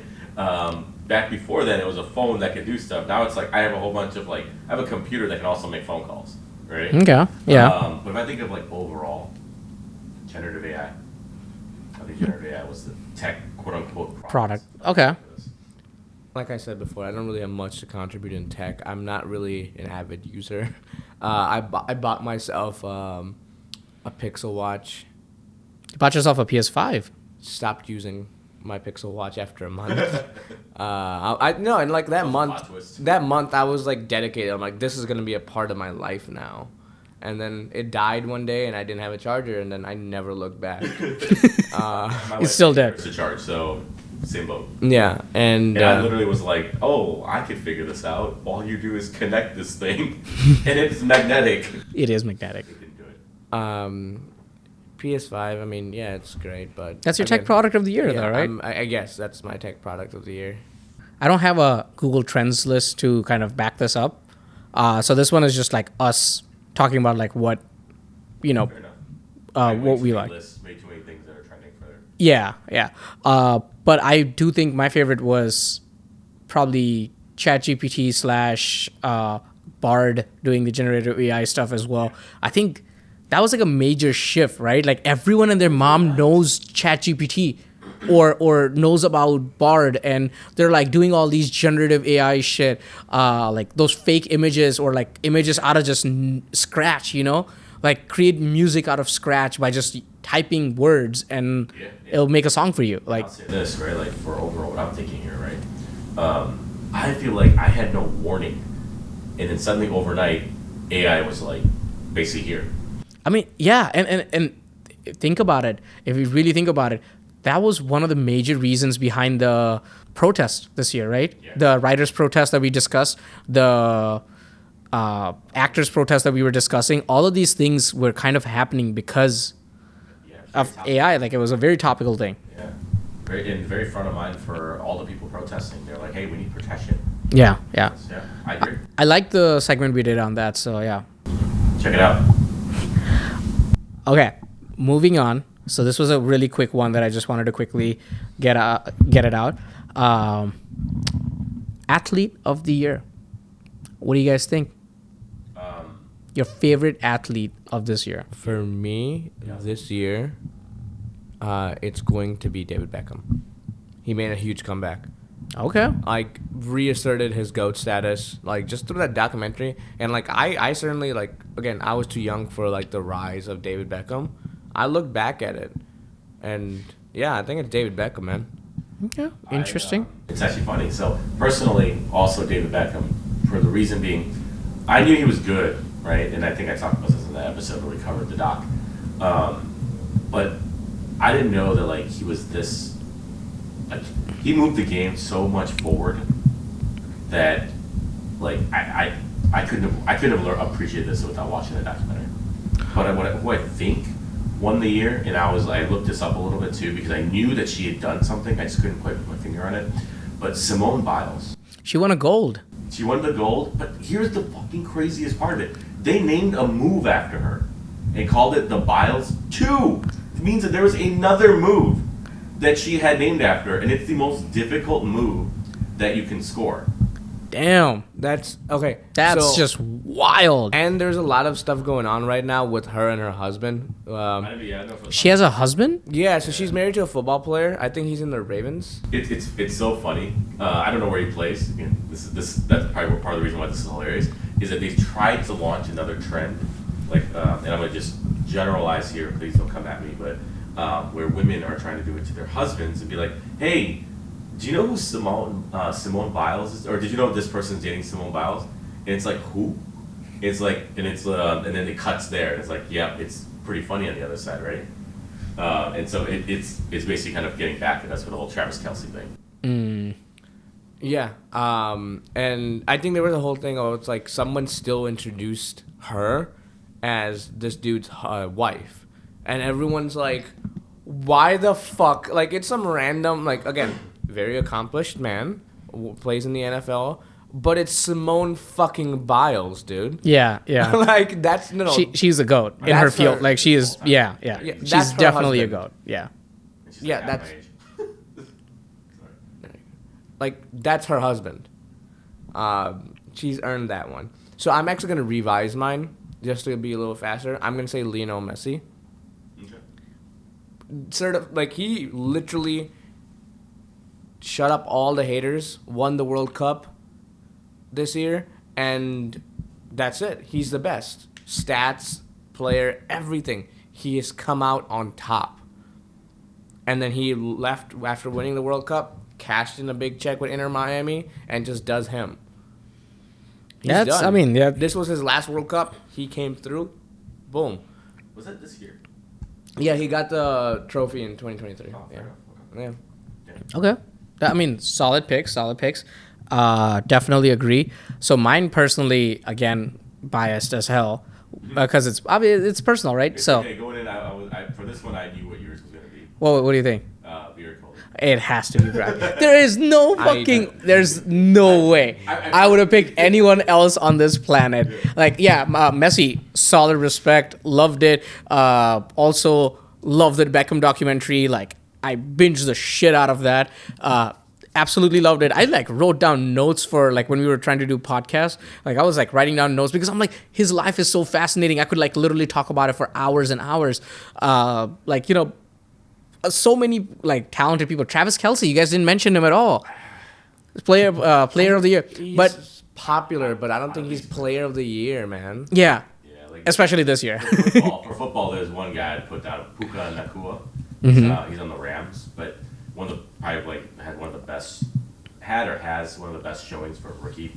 Back before then, it was a phone that could do stuff. Now it's like I have a whole bunch of I have a computer that can also make phone calls, right? Okay. Yeah. But if I think of overall generative AI, I think generative AI was the tech quote unquote Product. Okay. Like I said before, I don't really have much to contribute in tech. I'm not really an avid user. I bought myself a Pixel Watch. You bought yourself a PS5. Stopped using my Pixel Watch after a month. And like that plot twist. month I was like dedicated. I'm like, this is gonna be a part of my life now. And then it died one day, and I didn't have a charger, and then I never looked back. It's still dead. To charge, so same boat. Yeah, and And I literally was like, oh, I could figure this out. All you do is connect this thing, and it's magnetic. It is magnetic. They didn't do it. PS5. I mean, yeah, it's great, but That's your tech product of the year, though, right? I guess that's my tech product of the year. I don't have a Google Trends list to kind of back this up. So this one is just like us talking about like what, Fair enough. what we like. Way too many things that are trending for. Yeah. But I do think my favorite was probably ChatGPT / Bard doing the generative AI stuff as well. I think that was like a major shift, right? Like everyone and their mom knows ChatGPT. or knows about Bard, and they're like doing all these generative AI shit, like those fake images or like images out of just scratch, like create music out of scratch by just typing words, and it'll make a song for you. Like I'll say this, right? Like for overall what I'm thinking here, right? I feel like I had no warning, and then suddenly overnight, AI was like basically here. I mean, yeah, and think about it. If you really think about it, that was one of the major reasons behind the protest this year, right? Yeah. The writers' protest that we discussed, the actors' protest that we were discussing. All of these things were kind of happening because Yeah, it's very of topical. AI. Like, it was a very topical thing. Yeah, very front of mind for all the people protesting. They're like, hey, we need protection. Yeah, yeah. Yeah, I agree. I like the segment we did on that. So yeah. Check it out. Okay, moving on. So this was a really quick one that I just wanted to quickly get it out. Athlete of the year. What do you guys think? Your favorite athlete of this year? For me, this year, it's going to be David Beckham. He made a huge comeback. Okay. Like, reasserted his GOAT status, like, just through that documentary. And, like, I certainly, like, again, I was too young for, like, the rise of David Beckham. I look back at it, and, yeah, I think it's David Beckham, man. Okay. Interesting. It's actually funny. So personally, also David Beckham, for the reason being, I knew he was good, right? And I think I talked about this in the episode where we covered the doc. But I didn't know that like he was this. Like he moved the game so much forward that like I couldn't have appreciated this without watching the documentary. But who I think won the year, and I looked this up a little bit too because I knew that she had done something. I just couldn't quite put my finger on it. But Simone Biles, She won a gold. she won the gold. But here's the fucking craziest part of it: they named a move after her and called it the Biles 2. It means that there was another move that she had named after her, and it's the most difficult move that you can score. Damn. That's, okay. That's so- just wild. And there's a lot of stuff going on right now with her and her husband. She has a husband? Yeah, so she's married to a football player. I think he's in the Ravens. It's so funny. I don't know where he plays. Again, that's probably part of the reason why this is hilarious. Is that they've tried to launch another trend, like, and I'm gonna just generalize here. Please don't come at me, but where women are trying to do it to their husbands and be like, hey, do you know who Simone Biles is, or did you know this person's dating Simone Biles? And it's like, who? It's like, and then it cuts there. And it's like, yeah, it's pretty funny on the other side, right? And so it's basically kind of getting back at us with the whole Travis Kelce thing. Yeah. And I think there was a whole thing of it's like someone still introduced her as this dude's wife. And everyone's like, why the fuck? Like, it's some random, like, again, very accomplished man, plays in the NFL, but it's Simone fucking Biles, dude. Yeah, yeah. Like, that's, no. She's a goat in her That's field. her- Like, she is, yeah. Yeah, She's that's her definitely a husband. goat. Yeah. And she's Yeah, like half that's- my age. Like, that's her husband. She's earned that one. So I'm actually going to revise mine just to be a little faster. I'm going to say Lionel Messi. Okay. Sort of, like, he literally shut up all the haters, won the World Cup this year, and that's it. He's the best. Stats, player, everything. He has come out on top. And then he left after winning the World Cup, cashed in a big check with Inter Miami, and just does him. He's That's, done. I mean, yeah. This was his last World Cup. He came through. Boom. Was that this year? Yeah, he got the trophy in 2023. Oh, fair Yeah. enough. Yeah. Okay. I mean, solid picks. Definitely agree. So mine personally, again, biased as hell because it's personal, right? It's So, okay, going in, for this one, I knew what yours was going to be. what do you think? Beer Cola. It has to be Brad. There is no there's no way. I- I would have picked anyone else on this planet. Like, yeah, Messi, solid respect, loved it. Also loved the Beckham documentary. Like, I binged the shit out of that. Absolutely loved it. I like wrote down notes for like when we were trying to do podcasts. Like, I was like writing down notes because I'm like, his life is so fascinating. I could like literally talk about it for hours and hours. so many like talented people. Travis Kelce, you guys didn't mention him at all. Player of the year, He's but popular, but I don't think he's player of the year, man. yeah, Yeah, like especially this year. for football, there's one guy I'd put down, Puka Nakua. He's on the Rams, but one of the probably like had one of the best has one of the best showings for a rookie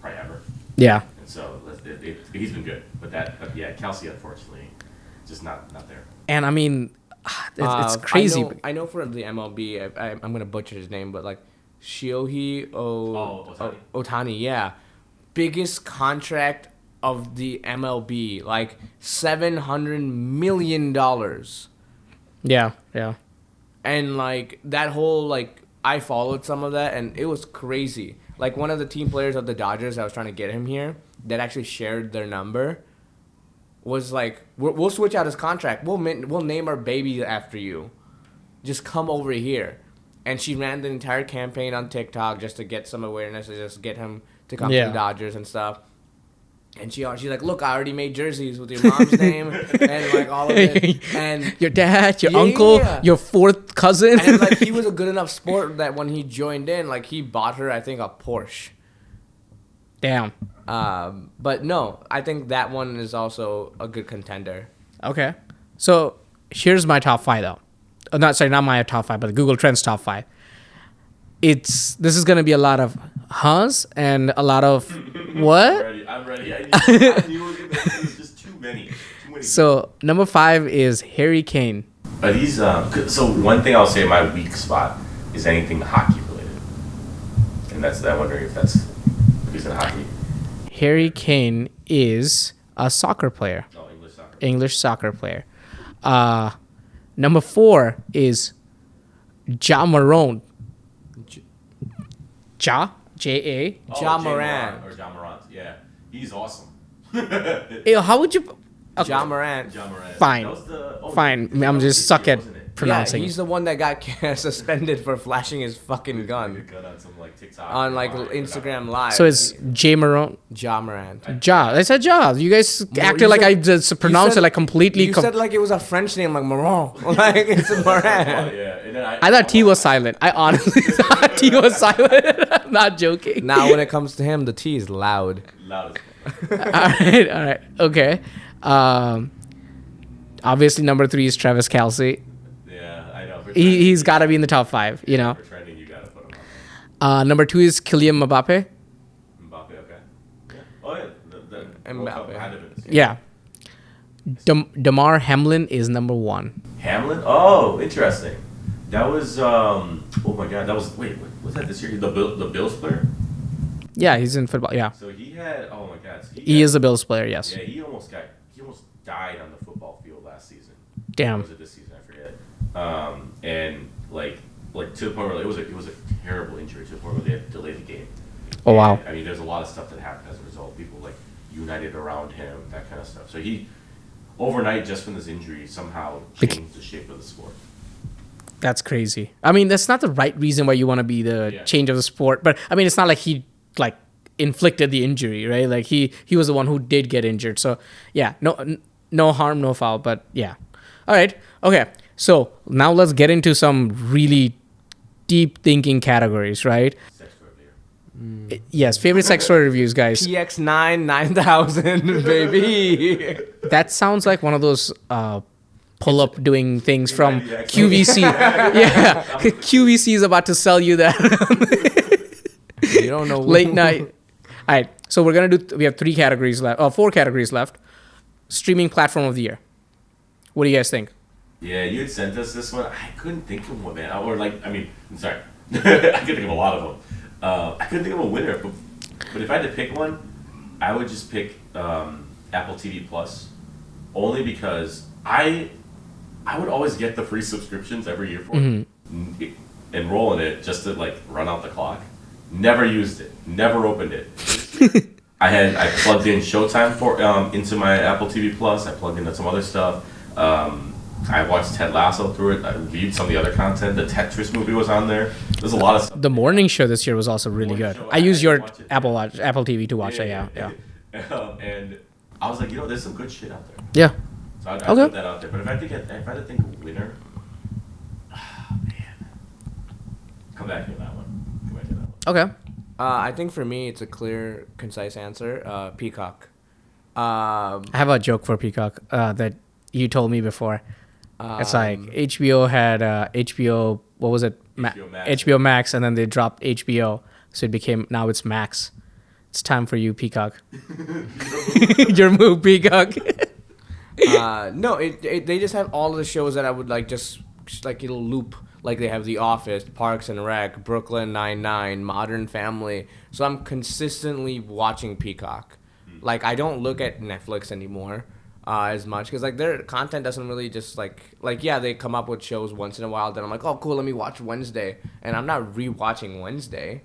probably ever. Yeah. And so he's been good, but yeah, Kelsey unfortunately just not there. And I mean, it's crazy. I know for the MLB, I'm gonna butcher his name, but like Shohei Ohtani. Otani, yeah, biggest contract of the MLB, like $700 million, Yeah, yeah. and like that whole like I followed some of that, and it was crazy. Like one of the team players of the Dodgers that was trying to get him here, that actually shared their number, was like, we'll switch out his contract. We'll name our baby after you. Just come over here. And she ran the entire campaign on TikTok just to get some awareness, to just get him to come to the Dodgers and stuff. And she's like, look, I already made jerseys with your mom's name and like all of it. And Your dad, your uncle, your fourth cousin. and like he was a good enough sport that when he joined in, like he bought her, I think, a Porsche. Damn. But no, I think that one is also a good contender. Okay. So here's my top 5 though. Not my top 5, but the Google Trends top 5. This is gonna be a lot of huhs and a lot of what? I'm ready. I knew it was just too many. So number 5 is Harry Kane. But he's so one thing I'll say, my weak spot is anything hockey related, and I'm wondering if he's in hockey. Harry Kane is a soccer player. No, English soccer. English soccer player. Number 4 is Ja Morant. J-A. Ja Morant. Or Ja Morant, yeah. He's awesome. How would you... Okay. Ja Morant. Ja Morant. Fine. That was the, Fine. I'm just suck at pronouncing. Yeah, he's the one that got suspended for flashing his fucking gun Gun on some like TikTok. on like Instagram Live. So it's J Morant. Ja Morant. Ja. I said Ja. You guys acted like I just pronounced it like completely... You said like it was a French name, like Morant. Like it's a Morant. Yeah. And then I thought T was silent. I honestly thought T was silent. I'm not joking. Now when it comes to him, the T is loud. Loud as All right. Okay. Obviously, number 3 is Travis Kelce. Yeah, I know. He's got to be in the top 5, you know. For trending, you gotta put him on. Number 2 is Kylian Mbappe. Mbappe, okay. Yeah. Oh yeah, the Mbappe. behind him is- Yeah. Damar Hamlin is number 1. Hamlin? Oh, interesting. That was oh my god, that was was that this year? The Bills player? Yeah, he's in football. Yeah. So he had oh my god. So He is a Bills player, yes. Yeah, he almost died on the football field last season. Damn. Or was it this season? I forget. And like to the point where it was a terrible injury to the point where they had to delay the game. Oh, wow. And, I mean, there's a lot of stuff that happened as a result. People like united around him, that kind of stuff. So he overnight, just from this injury, somehow changed the shape of the sport. That's crazy. I mean, that's not the right reason why you want to be the change of the sport. But I mean, it's not like he like inflicted the injury, right? Like he was the one who did get injured. So yeah, no harm, no foul. But yeah, all right, okay. So now let's get into some really deep thinking categories, right? Sex toy of the year. Yes, favorite sex toy reviews, guys. PX9 9000, baby. That sounds like one of those pull-up doing things from Yeah, QVC. Yeah, QVC is about to sell you that You don't know. late night. All right, so we have 3 categories left. 4 categories left. Streaming platform of the year. What do you guys think? Yeah, you had sent us this one. I couldn't think of one, man. I'm sorry. I could think of a lot of them. I couldn't think of a winner, but if I had to pick one, I would just pick Apple TV Plus, only because I would always get the free subscriptions every year for it, enroll in it just to like run out the clock. Never used it. Never opened it. I plugged in Showtime into my Apple TV Plus. I plugged into some other stuff. I watched Ted Lasso through it. I reviewed some of the other content. The Tetris movie was on there. There's a lot of stuff. The morning show this year was also really good. I use your watch it. Apple TV to watch it. Yeah. And I was like, there's some good shit out there. Yeah. So I'd Okay. put that out there. But if I had to think of a winner, back to that one. Come back to that one. Okay. I think for me, it's a clear, concise answer. Peacock. I have a joke for Peacock that you told me before. It's like HBO had HBO. What was it? HBO Max. HBO Max, and then they dropped HBO, so it became now it's Max. It's time for you, Peacock. Your move, Peacock. No, they just have all of the shows that I would like, just like it'll loop. Like they have The Office, Parks and Rec, Brooklyn Nine-Nine, Modern Family. So I'm consistently watching Peacock. Like I don't look at Netflix anymore as much because like their content doesn't really just like yeah, they come up with shows once in a while. Then I'm like, oh cool, let me watch Wednesday, and I'm not rewatching Wednesday.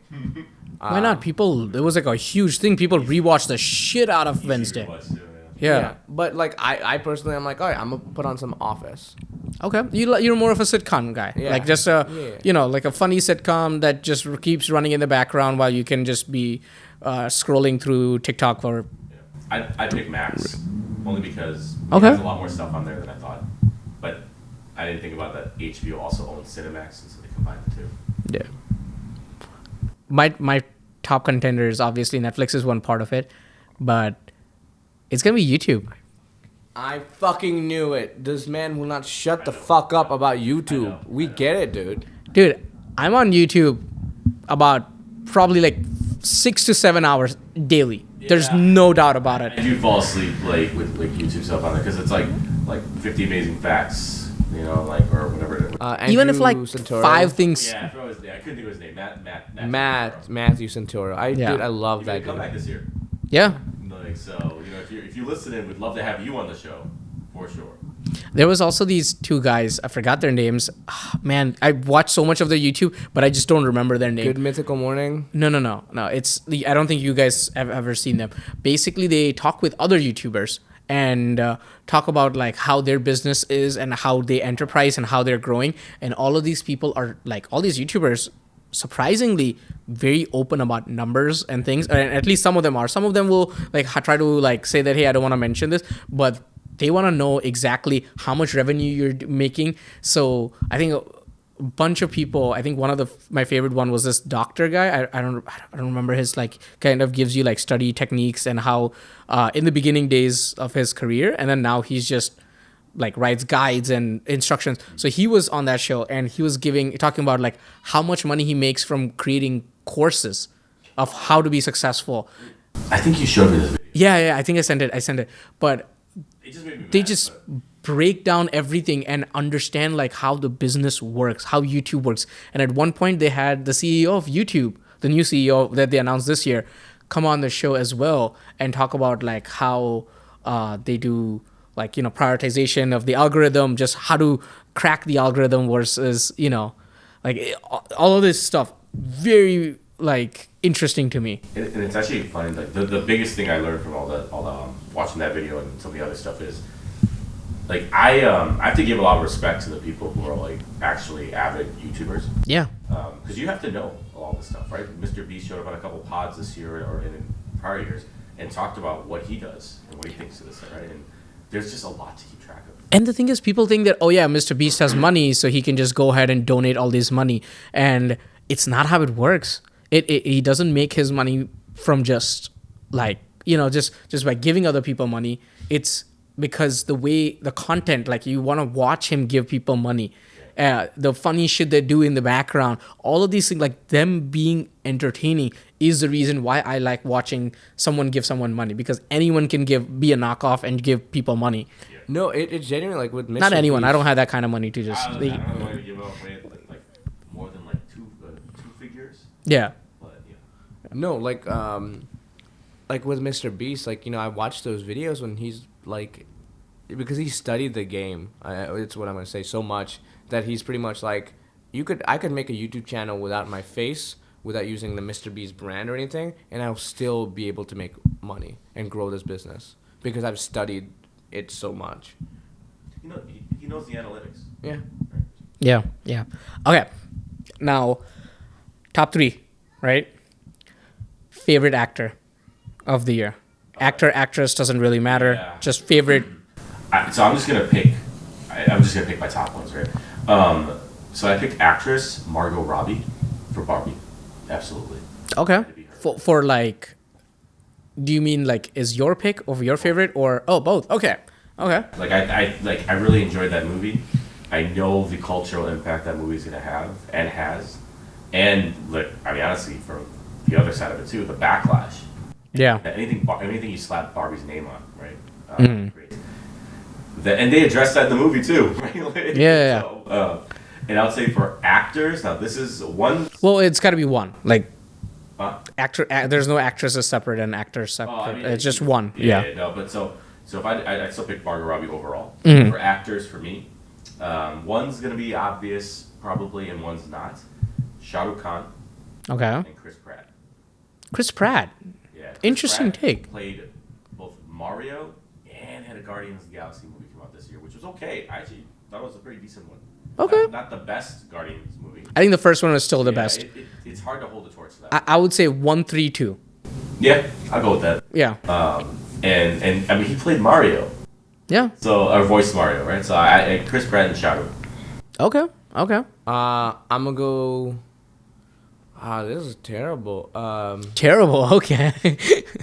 Why not? People, it was like a huge thing. People rewatch the shit out of Wednesday. Yeah. But like I personally, I'm like, all right, I'm gonna put on some Office. Okay. You're more of a sitcom guy. Yeah. Like just like a funny sitcom that just keeps running in the background while you can just be scrolling through TikTok or. I'd pick Max only because Okay. there's a lot more stuff on there than I thought. But I didn't think about that HBO also owns Cinemax, and so they combined the two. Yeah. My top contenders, obviously Netflix is one part of it, but it's gonna be YouTube. I fucking knew it. This man will not shut the fuck up about YouTube. We get it, dude. Dude, I'm on YouTube about probably like 6 to 7 hours daily. There's Yeah. no doubt about it. I do fall asleep like with like YouTube stuff on there because it's like 50 amazing facts, like or whatever. Even if like Santoro. 5 things. Yeah, I forgot his name. I couldn't think of his name. Matthew Santoro. Yeah. Dude, I love He's that gonna come guy. back this year. Yeah. Like so, if you listen in, we'd love to have you on the show for sure. There was also these 2 guys. I forgot their names. Man, I watched so much of their YouTube, but I just don't remember their name. Good Mythical Morning. No. It's I don't think you guys have ever seen them. Basically, they talk with other YouTubers and talk about like how their business is and how they enterprise and how they're growing. And all of these people are like all these YouTubers, surprisingly very open about numbers and things. And at least some of them are. Some of them will like try to like say that hey, I don't want to mention this, but they want to know exactly how much revenue you're making. So I think a bunch of people. I think one of my favorite one was this doctor guy. I don't remember his like kind of gives you like study techniques and how in the beginning days of his career, and then now he's just like writes guides and instructions. So he was on that show and he was talking about like how much money he makes from creating courses of how to be successful. I think you showed me this video. Yeah. I think I sent it, but. It just made me mad, They just break down everything and understand like how the business works, how YouTube works. And at one point they had the CEO of YouTube, the new CEO that they announced this year, come on the show as well and talk about like how they do like, prioritization of the algorithm, just how to crack the algorithm versus, like all of this stuff. Very like interesting to me. And it's actually funny. Like the biggest thing I learned from all the watching that video and some of the other stuff is like I have to give a lot of respect to the people who are like actually avid YouTubers. Yeah. Because you have to know all this stuff, right? Mr. Beast showed up on a couple pods this year or in prior years and talked about what he does and what he thinks of this, right? And there's just a lot to keep track of. And the thing is, people think that, oh yeah, Mr. Beast has money, so he can just go ahead and donate all this money. And it's not how it works. He doesn't make his money from just like, just by giving other people money. It's because the content, like you want to watch him give people money. The funny shit they do in the background, all of these things, like them being entertaining is the reason why I like watching someone give someone money, because anyone can be a knockoff and give people money. No, it's genuinely like with Mr. Not anyone. Beast. I don't have that kind of money to just. I don't want to give up like more than like two figures. Yeah. But yeah. No, like with Mr. Beast, like I watched those videos when he's like, because he studied the game. It's what I'm gonna say so much that he's pretty much like, I could make a YouTube channel without my face, without using the Mr. Beast brand or anything, and I'll still be able to make money and grow this business because I've studied it so much. He knows the analytics. Yeah. Yeah. Okay. Now, top 3, right? Favorite actor of the year. Actor, actress doesn't really matter. Yeah. Just favorite. So I'm just gonna pick. I'm just gonna pick my top ones, right? So I picked actress Margot Robbie. For Barbie, absolutely. Okay. For like, do you mean like is your pick of your favorite or both? Okay. Okay. Like I really enjoyed that movie. I know the cultural impact that movie's gonna have and has, and like I mean honestly, from the other side of it too, the backlash. Yeah. That anything you slap Barbie's name on, right? Great. And they addressed that in the movie too, right? Like, Yeah. So, and I would say for actors, now this is one. Well, it's got to be one. Like Huh? there's no actresses separate and actors separate. Oh, I mean, it's just one. Yeah, Yeah. no, but so if I'd still pick Margot Robbie overall. Mm-hmm. For actors, for me, one's gonna be obvious probably, and one's not. Shah Rukh Khan Okay. and Chris Pratt. Chris Pratt. Yeah. Chris Interesting Pratt take. Played both Mario and had a Guardians of the Galaxy movie come out this year, which was okay. I actually thought it was a pretty decent one. Okay. Not the best Guardians movie. I think the first one was still the Yeah, best. It's hard to hold the torch to that. I would say 1, 3, 2. Yeah, I'll go with that. Yeah. And I mean, he played Mario. Yeah. So, or voiced Mario, right? So, Chris Pratt and Shah Rukh. Okay. Okay. I'm gonna go. This is terrible. Terrible. Okay.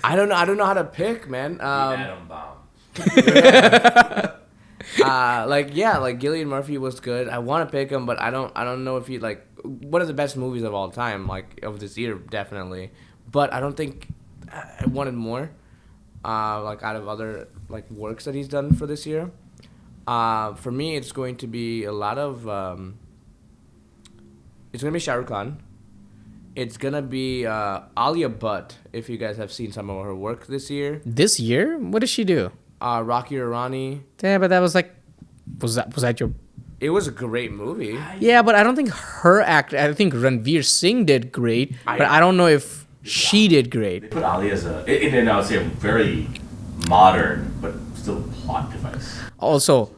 I don't know. I don't know how to pick, man. Adam Bomb. Like Gillian Murphy was good. I want to pick him, but I don't know if he like one of the best movies of all time, like of this year, definitely. But I don't think I wanted more, like out of other like works that he's done for this year. For me, it's going to be a lot of. It's gonna be Shah Rukh Khan. It's gonna be Alia Bhatt. If you guys have seen some of her work this year, This year? What did she do? Rocky Irani. Yeah, but that was like, was that your? It was a great movie. Yeah, but I don't think her act. I think Ranveer Singh did great, but I don't know if she did They great. put Ali as and I would say a very modern, but still plot device. Also,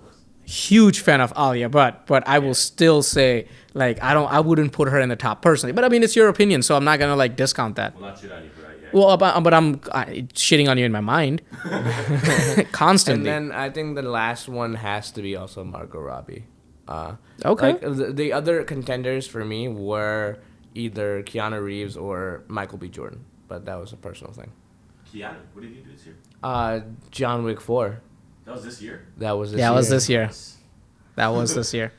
huge fan of Alia, but I will still say like I wouldn't put her in the top personally. But I mean, it's your opinion, so I'm not gonna like discount that. Well, not shit on you for that, yeah. Well, but I'm shitting on you in my mind And constantly. then I think the last one has to be also Margot Robbie. Okay. Like the other contenders for me were either Keanu Reeves or Michael B. Jordan, but that was a personal thing. Keanu, what did you do this year? John Wick 4. That was this year. That was this Yeah, it year. was this year. That was this year.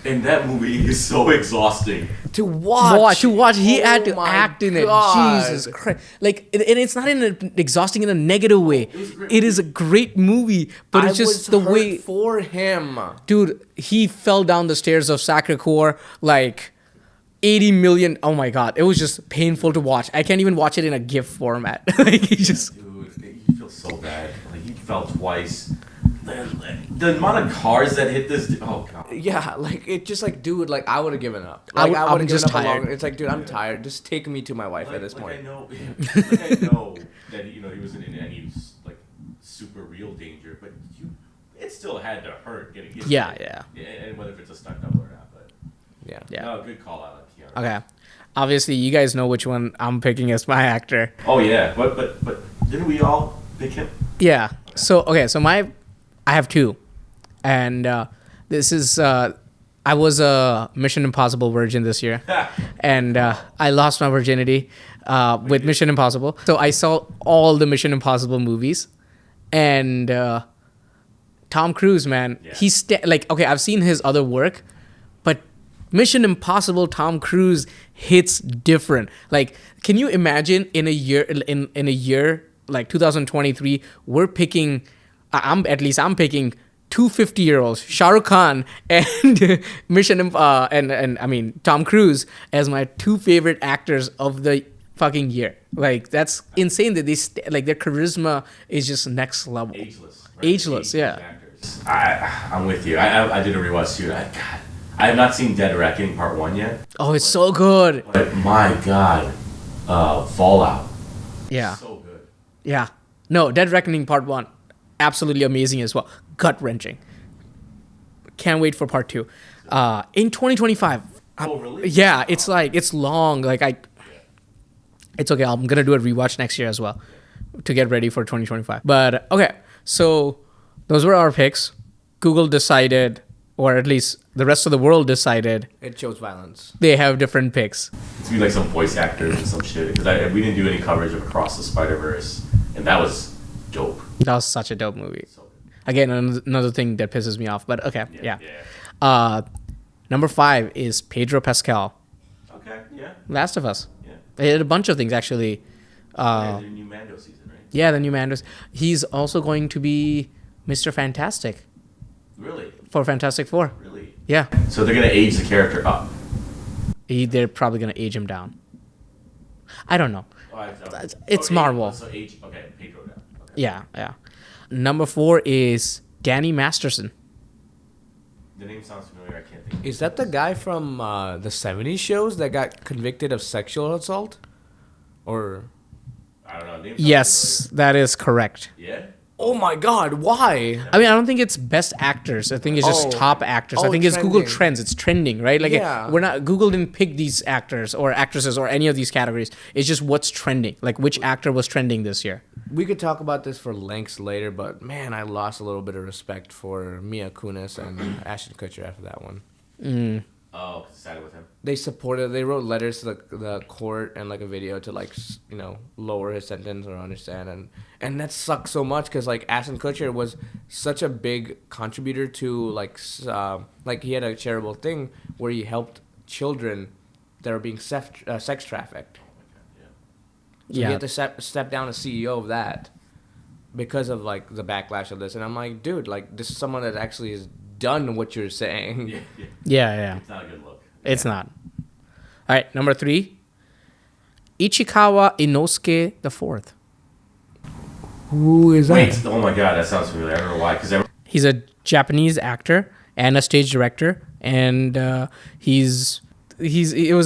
And that movie is so exhausting. To watch. He had to my act in it. God. Jesus Christ! Like, and it's not exhausting in a negative way. It is a great movie, but it's just the way, for him. dude. He fell down the stairs of Sacré-Cœur like 80 million. Oh my God! It was just painful to watch. I can't even watch it in a GIF format. Like, he just. Dude, you feel so bad. Like, he fell twice. The amount of cars that hit this. Oh, God. Yeah, like it just like, dude, like I would have given up. I'm Like I would have just given up tired. a long. It's like, dude, I'm tired. Just take me to my wife at this I point. know, like I know that he wasn't in any like super real danger, but it still had to hurt getting hit. Yeah. And whether it's a stunt double or not, but Yeah. Yeah. no, good call out, Keanu. Okay. Obviously, you guys know which one I'm picking as my actor. Oh yeah, but didn't we all pick him? Yeah. So I have two, and this is I was a Mission Impossible virgin this year, and I lost my virginity with Mission Impossible. So I saw all the Mission Impossible movies, and Tom Cruise, man, Yeah. he's like, okay, I've seen his other work, but Mission Impossible Tom Cruise hits different. Like, can you imagine in a year like 2023, we're picking, I'm picking two 50-year-olds, Shah Rukh Khan and and I mean Tom Cruise as my two favorite actors of the fucking year. Like, that's insane that like their charisma is just next level. Ageless. Ageless, yeah. Actors. I'm with you. I did a rewatch too. God, I have not seen Dead Reckoning Part 1 yet. Oh, it's so good. But my God, Fallout. Yeah. So good. Yeah. No, Dead Reckoning Part 1, absolutely amazing as well. Gut-wrenching. Can't wait for Part 2. In 2025. Oh, really? Yeah, it's like, it's long. Like, it's okay. I'm going to do a rewatch next year as well to get ready for 2025. But, okay. So, those were our picks. Google decided or at least the rest of the world decided It shows violence. they have different picks. It's gonna be like some voice actors and some shit. Because we didn't do any coverage of Across the Spider-Verse, and that was dope. That was such a dope movie. So, Again, another thing that pisses me off, but okay, yeah. yeah. Number 5 is Pedro Pascal, Okay, yeah. Last of Us. Yeah. They did a bunch of things actually. Yeah, the new Mando season, right? Yeah, the new Mandos. He's also going to be Mr. Fantastic Really? for Fantastic Four. Really? Yeah, So they're gonna age the character up. they're probably gonna age him down. I don't know. Oh, It's Marvel. So age. Okay, Pedro down. Okay. Yeah, yeah. Number 4 is Danny Masterson. The name sounds familiar. I can't think. Is that the guy from the 70s shows that got convicted of sexual assault? Or I don't know. Name sounds Yes, that is correct. familiar. Yeah. oh my god, why? I mean, I don't think it's best actors. I think it's just Oh. top actors. I Oh, think it's Google trending. Trends. It's trending, right? Like Yeah. we're not Google didn't pick these actors or actresses or any of these categories. It's just what's trending. Like which actor was trending this year. We could talk about this for lengths later, but man, I lost a little bit of respect for Mia Kunis and Ashton Kutcher after that one. Oh, 'cause sided with him. They wrote letters to the court and like a video to like lower his sentence or understand, and that sucks so much because like Ashton Kutcher was such a big contributor to like he had a charitable thing where he helped children that are being sex trafficked. So he had to step down as CEO of that because of like the backlash of this, and I'm like, dude, like this is someone that actually has done what you're saying. Yeah. Yeah. It's not a good look. It's not. All right, number 3. Ichikawa Inosuke the Fourth. Who is Wait. Oh my god, that sounds familiar. I don't know why. Because He's a Japanese actor and a stage director, and it was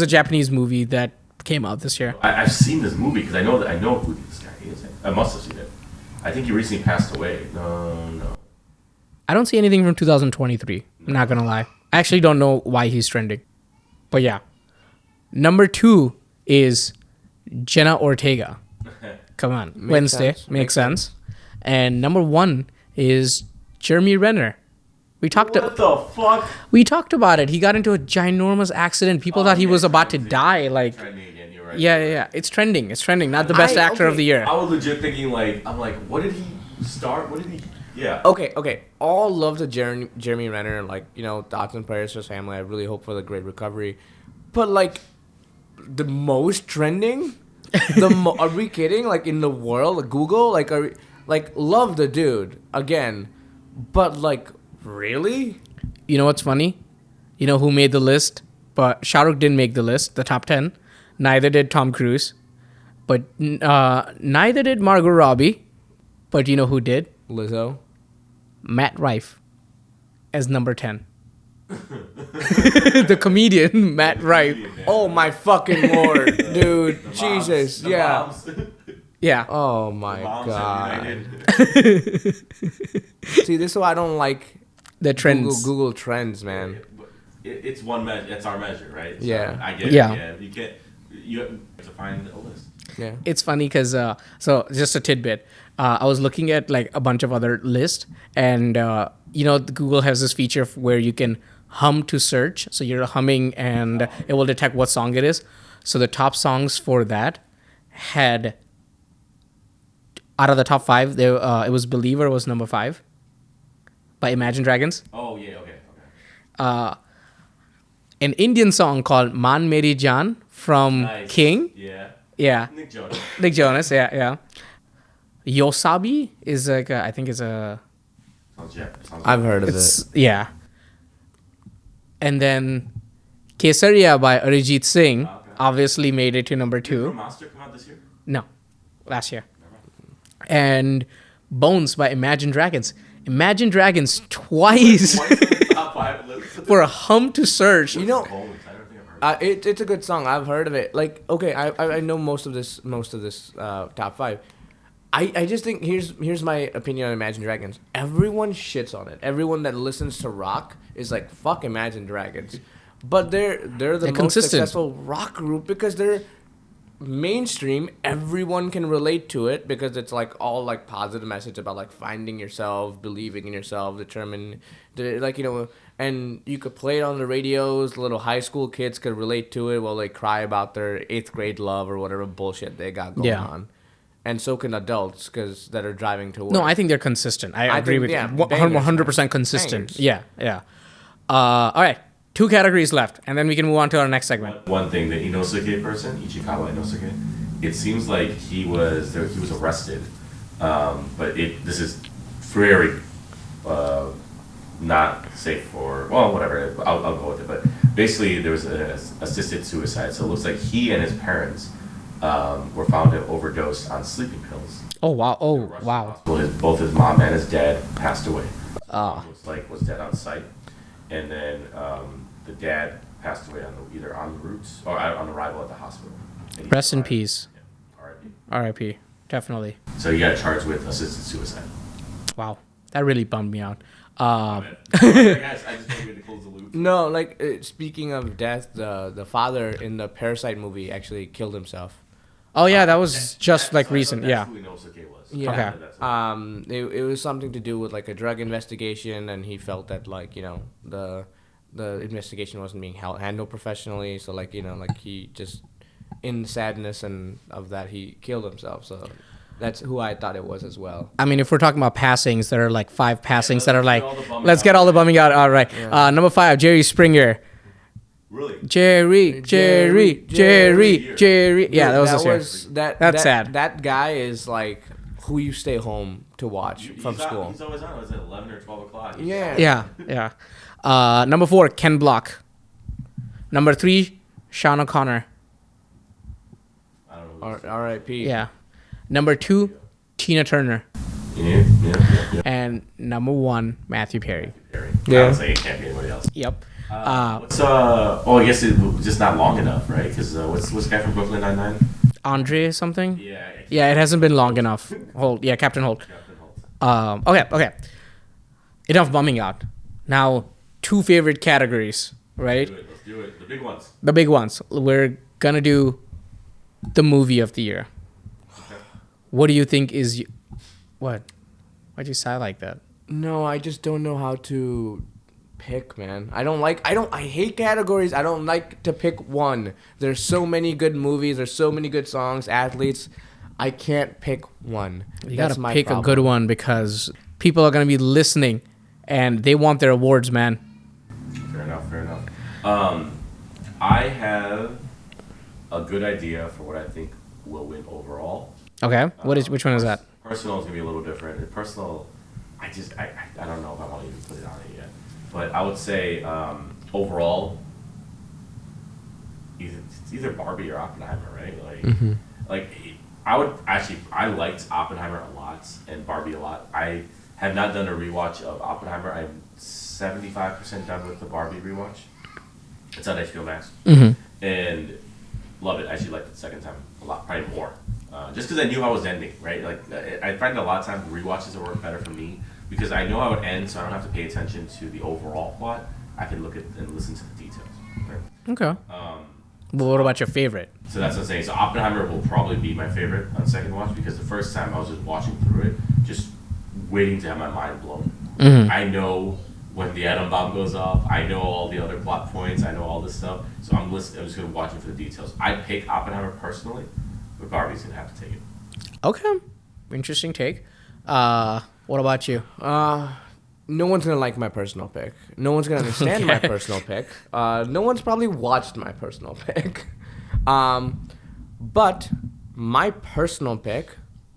a Japanese movie that came out this year. I've seen this movie because I know who this guy is. I must have seen it. I think he recently passed away. No. I don't see anything from 2023. I'm not gonna lie. I actually don't know why he's trending, but yeah. Number 2 is Jenna Ortega. Come on, Wednesday makes sense. And number 1 is Jeremy Renner. We talked What the fuck? we talked about it. He got into a ginormous accident. People thought he was about to die. Like, Trending again. You're right. yeah. It's trending. It's trending. Not the best actor of the year. I was legit thinking I'm like, what did he start? What did he? Yeah. Okay. All love to Jeremy Renner, thoughts and prayers for his family. I really hope for the great recovery. But like, the most trending, are we kidding? Like in the world, like, Google, love the dude again, but like, really? You know what's funny? You know who made the list? But Shah Rukh didn't make the list, the top 10. Neither did Tom Cruise. But neither did Margot Robbie. But you know who did? Lizzo. Matt Rife as number 10. The comedian, Matt Rife. Oh my fucking lord, dude! The Jesus, moms, the yeah. moms. Yeah. Oh my Moms god. are united. See, this is why I don't like The trends. Google Trends, man. It's one measure. It's our measure, right? So Yeah. I get it. Yeah. Yeah. You have to find a list. Yeah. It's funny because so just a tidbit. I was looking at like a bunch of other lists, and Google has this feature where you can hum to search. So you're humming, and it will detect what song it is. So the top songs for that had, out of the top 5, it was "Believer" was number 5 by Imagine Dragons. Oh yeah. Okay. An Indian song called "Man Meri Jaan" from Nice. King. Yeah. Yeah, Nick Jonas. Nick Jonas. Yeah. Yosabi is like I think it's a. Sounds I've heard of It's it. yeah. And then Kesaria by Arijit Singh Okay. obviously made it to number Did 2. Monster come out this year? No, last year. And Bones by Imagine Dragons. Imagine Dragons twice Top 5 list. for a hum to search. You know, Bones. I don't think I've heard. it's a good song. I've heard of it. Like, okay, I know most of this top 5. I just think here's my opinion on Imagine Dragons. Everyone shits on it. Everyone that listens to rock is like, fuck Imagine Dragons. But they're the most consistent. successful rock group because they're mainstream, everyone can relate to it because it's like all like positive message about like finding yourself, believing in yourself, determined, like and you could play it on the radios. Little high school kids could relate to it while they cry about their 8th grade love or whatever bullshit they got going Yeah. on, and so can adults because that are driving to work. No, I think they're consistent. I agree think, with yeah, you. bangers, 100% man. consistent. Bangers. Yeah, yeah. All right. 2 categories left, and then we can move on to our next segment. One thing, the Inosuke person, Ichikawa Inosuke, it seems like he was arrested, but this is very not safe for, well, whatever. I'll go with it. But basically, there was an assisted suicide. So it looks like he and his parents were found to have overdosed on sleeping pills. Oh wow! Oh Rushed to the wow! hospital. Both his mom and his dad passed away. Ah. Was dead on site, and then the dad passed away either on the routes or on arrival at the hospital. And he Rest in survived. peace. Yeah. R.I.P. R.I.P. Definitely. So he got charged with assisted suicide. Wow, that really bummed me out. Guys, I just wanted to close the loop. No, like speaking of death, the father in the Parasite movie actually killed himself. Oh yeah, that was just like recent. That's Yeah. who Inosuke was. Yeah. Okay. That's it. It was something to do with like a drug investigation, and he felt that like the investigation wasn't being handled professionally. So like like he just in sadness and of that he killed himself. So that's who I thought it was as well. I mean, if we're talking about passings, there are like 5 passings that are like, get all the bumming let's get out. all the bumming out. All right. Number 5, Jerry Springer. Really? Jerry. Yeah, that was this year. That's sad. That guy is like who you stay home to watch from He's school. He's always on. It was at 11 or 12 o'clock. Yeah. Yeah. Number 4, Ken Block. Number 3, Sean O'Connor. I don't know. R.I.P. Yeah. Number 2, Tina Turner. Yeah. And number 1, Matthew Perry. Yeah. I would say it can't be anybody else. Yep. What's I guess it was just not long enough, right? Because what's the guy from Brooklyn Nine-Nine? Andre something? Yeah. Yeah, it hasn't been long enough. Holt. Yeah, Captain Holt. Captain Holt. Okay. Enough bumming out. Now, 2 favorite categories, right? Let's do it. The big ones. The big ones. We're gonna do the movie of the year. What do you think is... What? Why'd you sigh like that? No, I just don't know how to pick, man. I hate categories. I don't like to pick one. There's so many good movies. There's so many good songs, athletes. I can't pick one. You That's gotta my pick problem. a good one because people are gonna be listening and they want their awards, man. Fair enough. I have a good idea for what I think will win overall. Okay. Which one is that? Personal is gonna be a little different. Personal, I don't know if I want to even put it on it yet. But I would say overall, it's either Barbie or Oppenheimer, right? Like I liked Oppenheimer a lot and Barbie a lot. I have not done a rewatch of Oppenheimer. I'm 75% done with the Barbie rewatch. It's on HBO Max, and love it. I actually liked it the second time a lot, probably more. Just because I knew how it was ending, right? Like I find a lot of times rewatches work better for me because I know how it ends, so I don't have to pay attention to the overall plot. I can look at and listen to the details. Right? Okay. Well, what about your favorite? So that's what I'm saying. So Oppenheimer will probably be my favorite on second watch because the first time I was just watching through it, just waiting to have my mind blown. I know when the atom bomb goes off. I know all the other plot points. I know all this stuff. So I'm just going to watch it for the details. I'd pick Oppenheimer personally, but Barbie's going to have to take it. Okay. Interesting take. What about you? No one's gonna like my personal pick. No one's gonna understand my personal pick. No one's probably watched my personal pick. But my personal pick,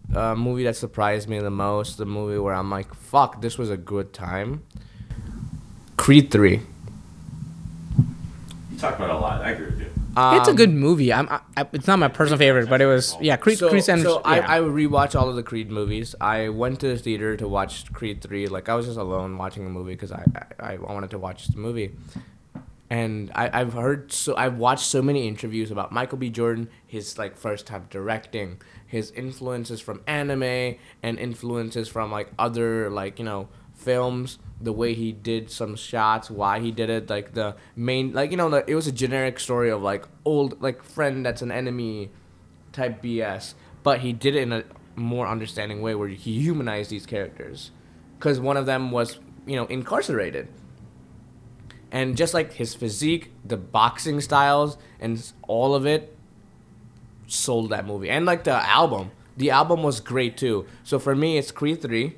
movie that surprised me the most, the movie where I'm like, fuck, this was a good time. Creed 3. You talk about it a lot. I agree with you. It's a good movie. It's not my personal favorite, but it was Creed. So Yeah. I rewatch all of the Creed movies. I went to the theater to watch Creed 3. Like, I was just alone watching the movie because I wanted to watch the movie. And I've watched so many interviews about Michael B. Jordan, his like first time directing, his influences from anime and influences from like other like films, the way he did some shots, why he did it, like the main it was a generic story of like old like friend that's an enemy, type BS, but he did it in a more understanding way where he humanized these characters, because one of them was incarcerated, and just like his physique, the boxing styles, and all of it sold that movie. And like the album was great too. So for me, it's Creed 3.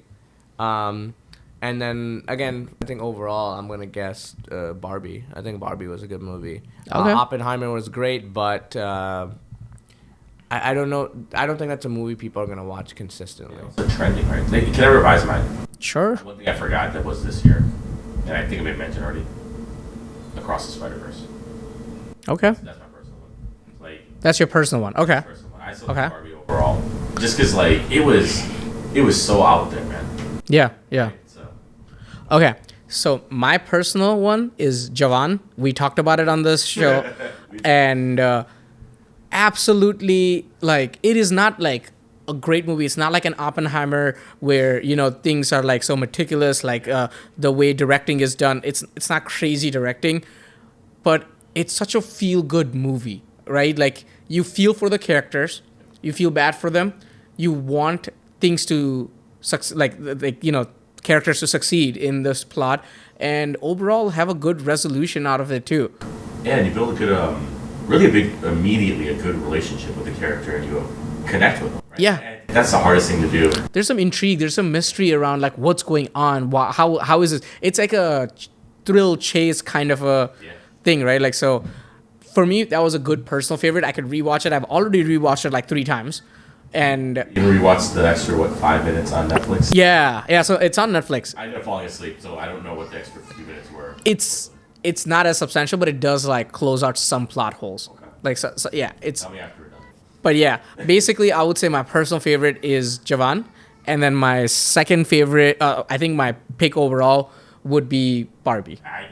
And then again, I think overall, I'm gonna guess Barbie. I think Barbie was a good movie. Okay. Oppenheimer was great, but I don't know. I don't think that's a movie people are gonna watch consistently. It's trending, right? Can I revise mine? Sure. One thing I forgot that was this year, and I think I may have mentioned already. Across the Spider-Verse. Okay. That's my personal one. Like That's your personal one. Okay. personal one. I saw Okay. Barbie overall, just because like it was so out there, man. Yeah. Yeah. So Okay. So my personal one is Jawan. We talked about it on this show, and absolutely, like, it is not like a great movie. It's not like an Oppenheimer where things are like so meticulous, like the way directing is done. It's not crazy directing, but it's such a feel good movie, right? Like, you feel for the characters, you feel bad for them, you want things to characters to succeed in this plot, and overall have a good resolution out of it too. yeah, and you build a good, immediately a good relationship with the character, and you connect with them. Right? Yeah. And that's the hardest thing to do. There's some intrigue, there's some mystery around like what's going on, how is this? It's like a thrill chase kind of a thing, right? Like, so for me, that was a good personal favorite. I could rewatch it. I've already rewatched it like 3 times. And You rewatch the extra 5 minutes on Netflix? yeah, so it's on Netflix. I ended up falling asleep, so I don't know what the extra few minutes were. It's not as substantial, but it does like close out some plot holes. Okay. Like, so yeah, it's. Tell me after we're done. But yeah, basically, I would say my personal favorite is Jawan, and then my second favorite, I think my pick overall would be Barbie. I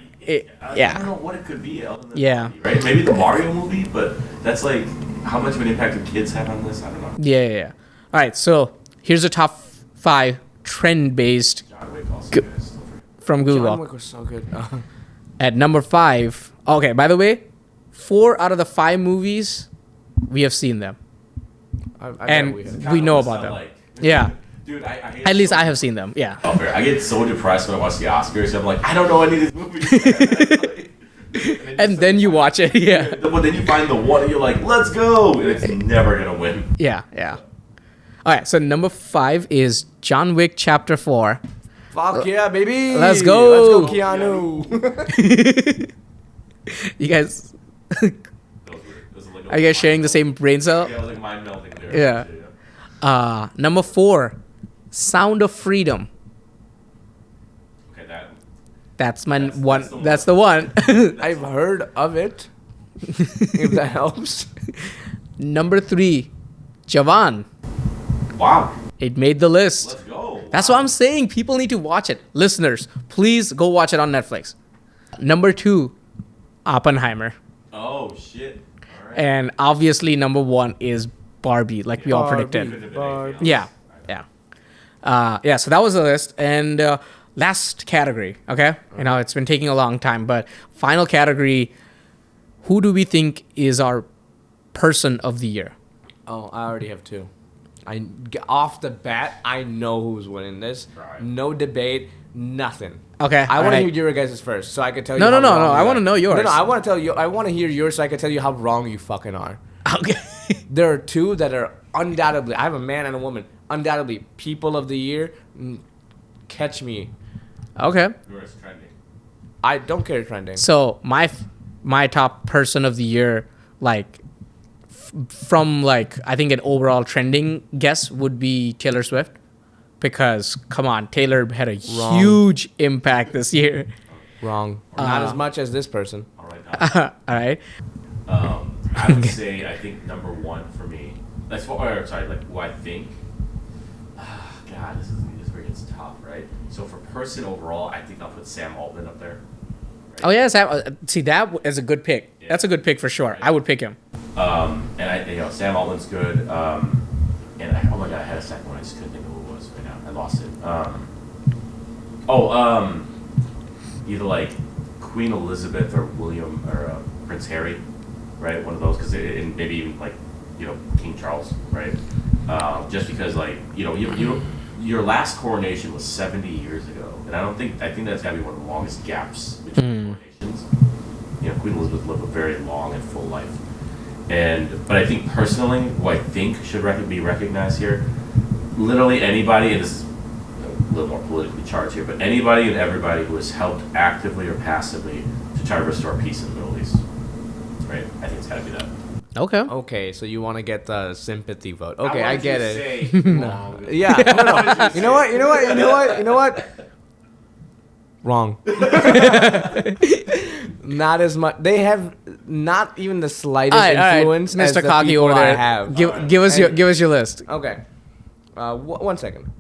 Yeah. don't know what it could be other than Yeah. Barbie, right? Maybe the Mario movie, but that's like how much of an impact do kids have on this? I don't know. Yeah. All right, so here's the top 5 trend-based John Wick also. Guys, from Google. John Wick was so good. At number 5, okay, by the way, 4 out of the 5 movies, we have seen them. I And bet we know about them. Yeah. Dude, I hate At least so I have seen them, yeah. Oh, fair. I get so depressed when I watch the Oscars. I'm like, I don't know any of these movies. And then you watch it, yeah. But then you find the one and you're like, let's go. And it's never going to win. Yeah. All right, so number 5 is John Wick Chapter 4. Fuck yeah, baby! Let's go. Let's go, Keanu. You guys, Those are like are you guys sharing the same brain cell? Yeah, it was like mind melting there. Yeah. Number 4, Sound of Freedom. Okay, That's my That's- one. that's the one. That's the one. I've heard of it. If that helps. Number 3, Jawan. wow. It made the list. Let's go. That's what I'm saying. People need to watch it. Listeners, please go watch it on Netflix. Number 2, Oppenheimer. Oh, shit. All right. And obviously, number 1 is Barbie, like we all Barbie. predicted. Barbie. Yeah. Yeah, so that was the list. And last category, okay? You know, it's been taking a long time, but final category, who do we think is our person of the year? Oh, I already have 2. Off the bat, I know who's winning this. Right. No debate, nothing. Okay. I want to alright. hear your guys' first, so I can tell you. No, how no, wrong no. you I are. wanna know yours. No, I want to tell you. I want to hear yours, so I can tell you how wrong you fucking are. Okay. There are 2 that are undoubtedly. I have a man and a woman. Undoubtedly, people of the year. Catch me. Okay. Yours trending. I don't care trending. So my top person of the year, like from like I think an overall trending guess would be Taylor Swift, because come on, Taylor had a Wrong. huge impact this year. Wrong. Not as much as this person. All right. Now. All right. I would say I think number 1 for me. That's what. Or, sorry, like who I think. God, this is where it gets tough, right? So for person overall, I think I'll put Sam Altman up there. Oh yeah, Sam. See, that is a good pick. Yeah. That's a good pick for sure. I would pick him. And Sam Altman's good. And oh my god, I had a second one. I just couldn't think of who it was right now. I lost it. Either like Queen Elizabeth or William or Prince Harry, right? One of those, because maybe even like King Charles, right? Just because like your last coronation was 70 years ago, and I think that's got to be one of the longest gaps between coronations. Queen Elizabeth lived a very long and full life, but I think personally, what I think should be recognized here, literally anybody, and this is a little more politically charged here, but anybody and everybody who has helped actively or passively to try to restore peace in the Middle East, right? I think it's got to be that. Okay. Okay, so you want to get the sympathy vote. Okay, I get it. Say No. Yeah. No. You know what? Wrong. Not as much. They have not even the slightest influence. Mr. As the Cocky people over I there. have. Give us your list. Okay. 1 second.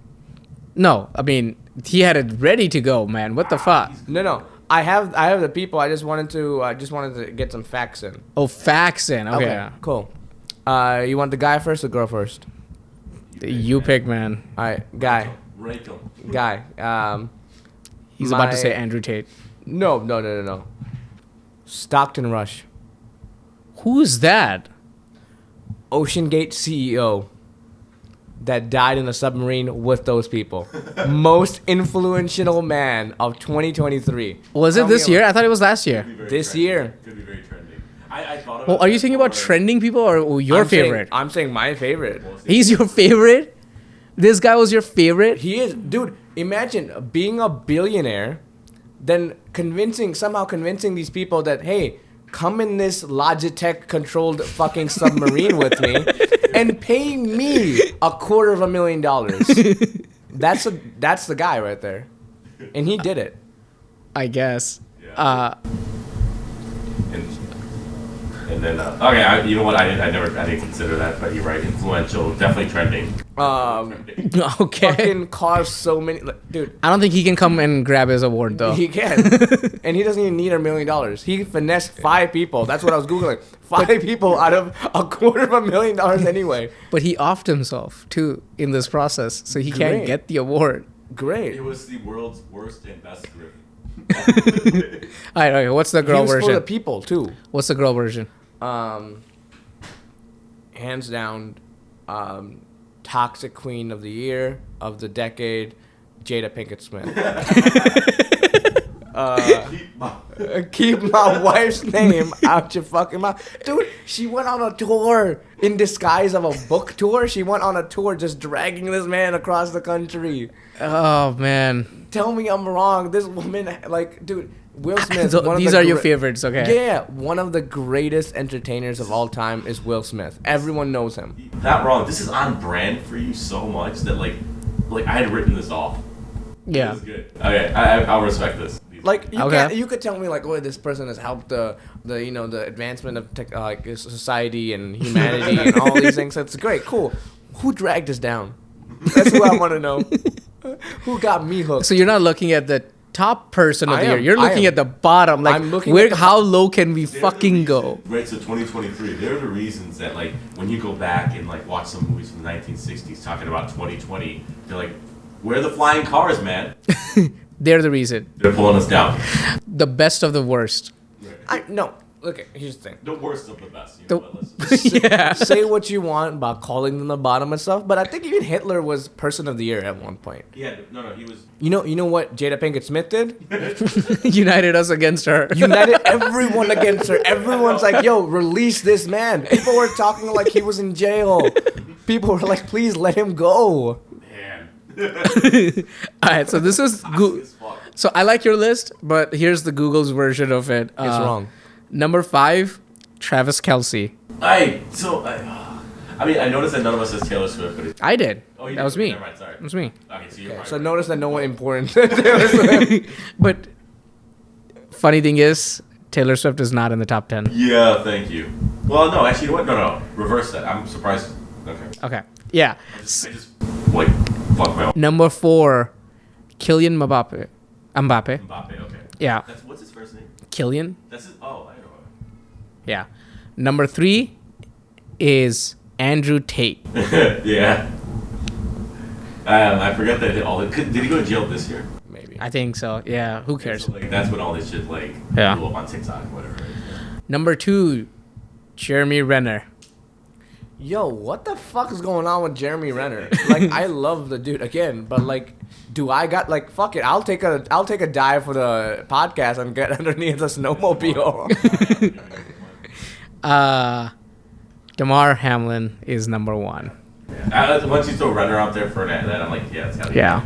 No, I mean he had it ready to go, man. What the fuck? No. I have the people. I just wanted to get some facts in. Oh, facts in. Okay. Cool. You want the guy first or girl first? You pick, man. All right, guy. Rachel. Guy. He's about to say Andrew Tate. No. Stockton Rush. Who's that? Ocean Gate CEO that died in a submarine with those people. Most influential man of 2023. Was it this year? I thought it was last year. This year. Could be very trending. I thought Well, are you thinking about trending people or your favorite? I'm saying my favorite. He's your favorite? This guy was your favorite? He is, dude. Imagine being a billionaire, then somehow convincing these people that, hey, come in this Logitech controlled fucking submarine with me, and paying me $250,000. That's the guy right there, and he did it. I guess. Yeah. And then okay, you know what? I didn't consider that, but you're right. Influential, definitely trending. Okay. Fucking caused so many, dude. I don't think he can come and grab his award though. He can, and he doesn't even need $1 million. He finessed 5 people. That's what I was googling. 5 people out of $250,000 anyway. But he offed himself too in this process, so he can't Great. get the award. Great. It was the world's worst and best grip. All right, okay. What's the He girl was for the version? people too. What's the girl version? Hands down, toxic queen of the year, of the decade, Jada Pinkett Smith. Keep my wife's name out your fucking mouth. Dude, she went on a tour in disguise of a book tour. She went on a tour just dragging this man across the country. Oh man. Tell me I'm wrong. This woman, like, dude, Will Smith. So these are your favorites, okay? Yeah, one of the greatest entertainers of all time is Will Smith. Everyone knows him. Not wrong. This is on brand for you so much that like I had written this off. Yeah. This is good. Okay, I'll respect this. Like Okay. you could tell me like, oh, this person has helped the advancement of society and humanity and all these things. That's great, cool. Who dragged us down? That's what I want to know. Who got me hooked? So you're not looking at the top person of I the year. am. You're I looking am. at the bottom. Like, I'm looking where? at the How low can we They're fucking the go? reasons- Right, so 2023, they're the reasons that, like, when you go back and, like, watch some movies from the 1960s talking about 2020, they're like, where are the flying cars, man? They're the reason. They're pulling us down. The best of the worst. No. Okay, here's the thing. The worst of the best. You The- know, but listen. Yeah. Say what you want about calling them the bottom and stuff, but I think even Hitler was person of the year at one point. Yeah, no, he was... You know what Jada Pinkett Smith did? United us against her. United everyone against her. Everyone's like, yo, release this man. People were talking like he was in jail. People were like, please let him go. Man. All right, so this is As fuck. so I like your list, but here's the Google's version of it. It's wrong. Number 5, Travis Kelce. I mean, I noticed that none of us says Taylor Swift, but I did. Oh, you That did? was me. Never mind, sorry. That was me. Okay, so you're Okay, right. so notice that no one important. Taylor Swift. But funny thing is, Taylor Swift is not in the top 10. Yeah, thank you. Well, no, actually, you know what? No. Reverse that. I'm surprised. Okay. Okay. Yeah. I just like, fuck my own. Number 4, Kylian Mbappe. Mbappe, okay. Yeah. What's his first name? Kylian. That's his, oh, I know. Yeah. Number 3 is Andrew Tate. Yeah. I forgot that did he go to jail this year? Maybe. I think so. Yeah. Who cares? So, like, that's when all this shit, like, Yeah. blew up on TikTok or whatever. Right? Number 2, Jeremy Renner. Yo, what the fuck is going on with Jeremy Renner? Like, I love the dude again, but like, do I got like fuck it? I'll take a dive for the podcast and get underneath the snowmobile. Damar Hamlin is number 1. Once you throw Renner out there for that, I'm like, yeah, it's gotta be. Yeah.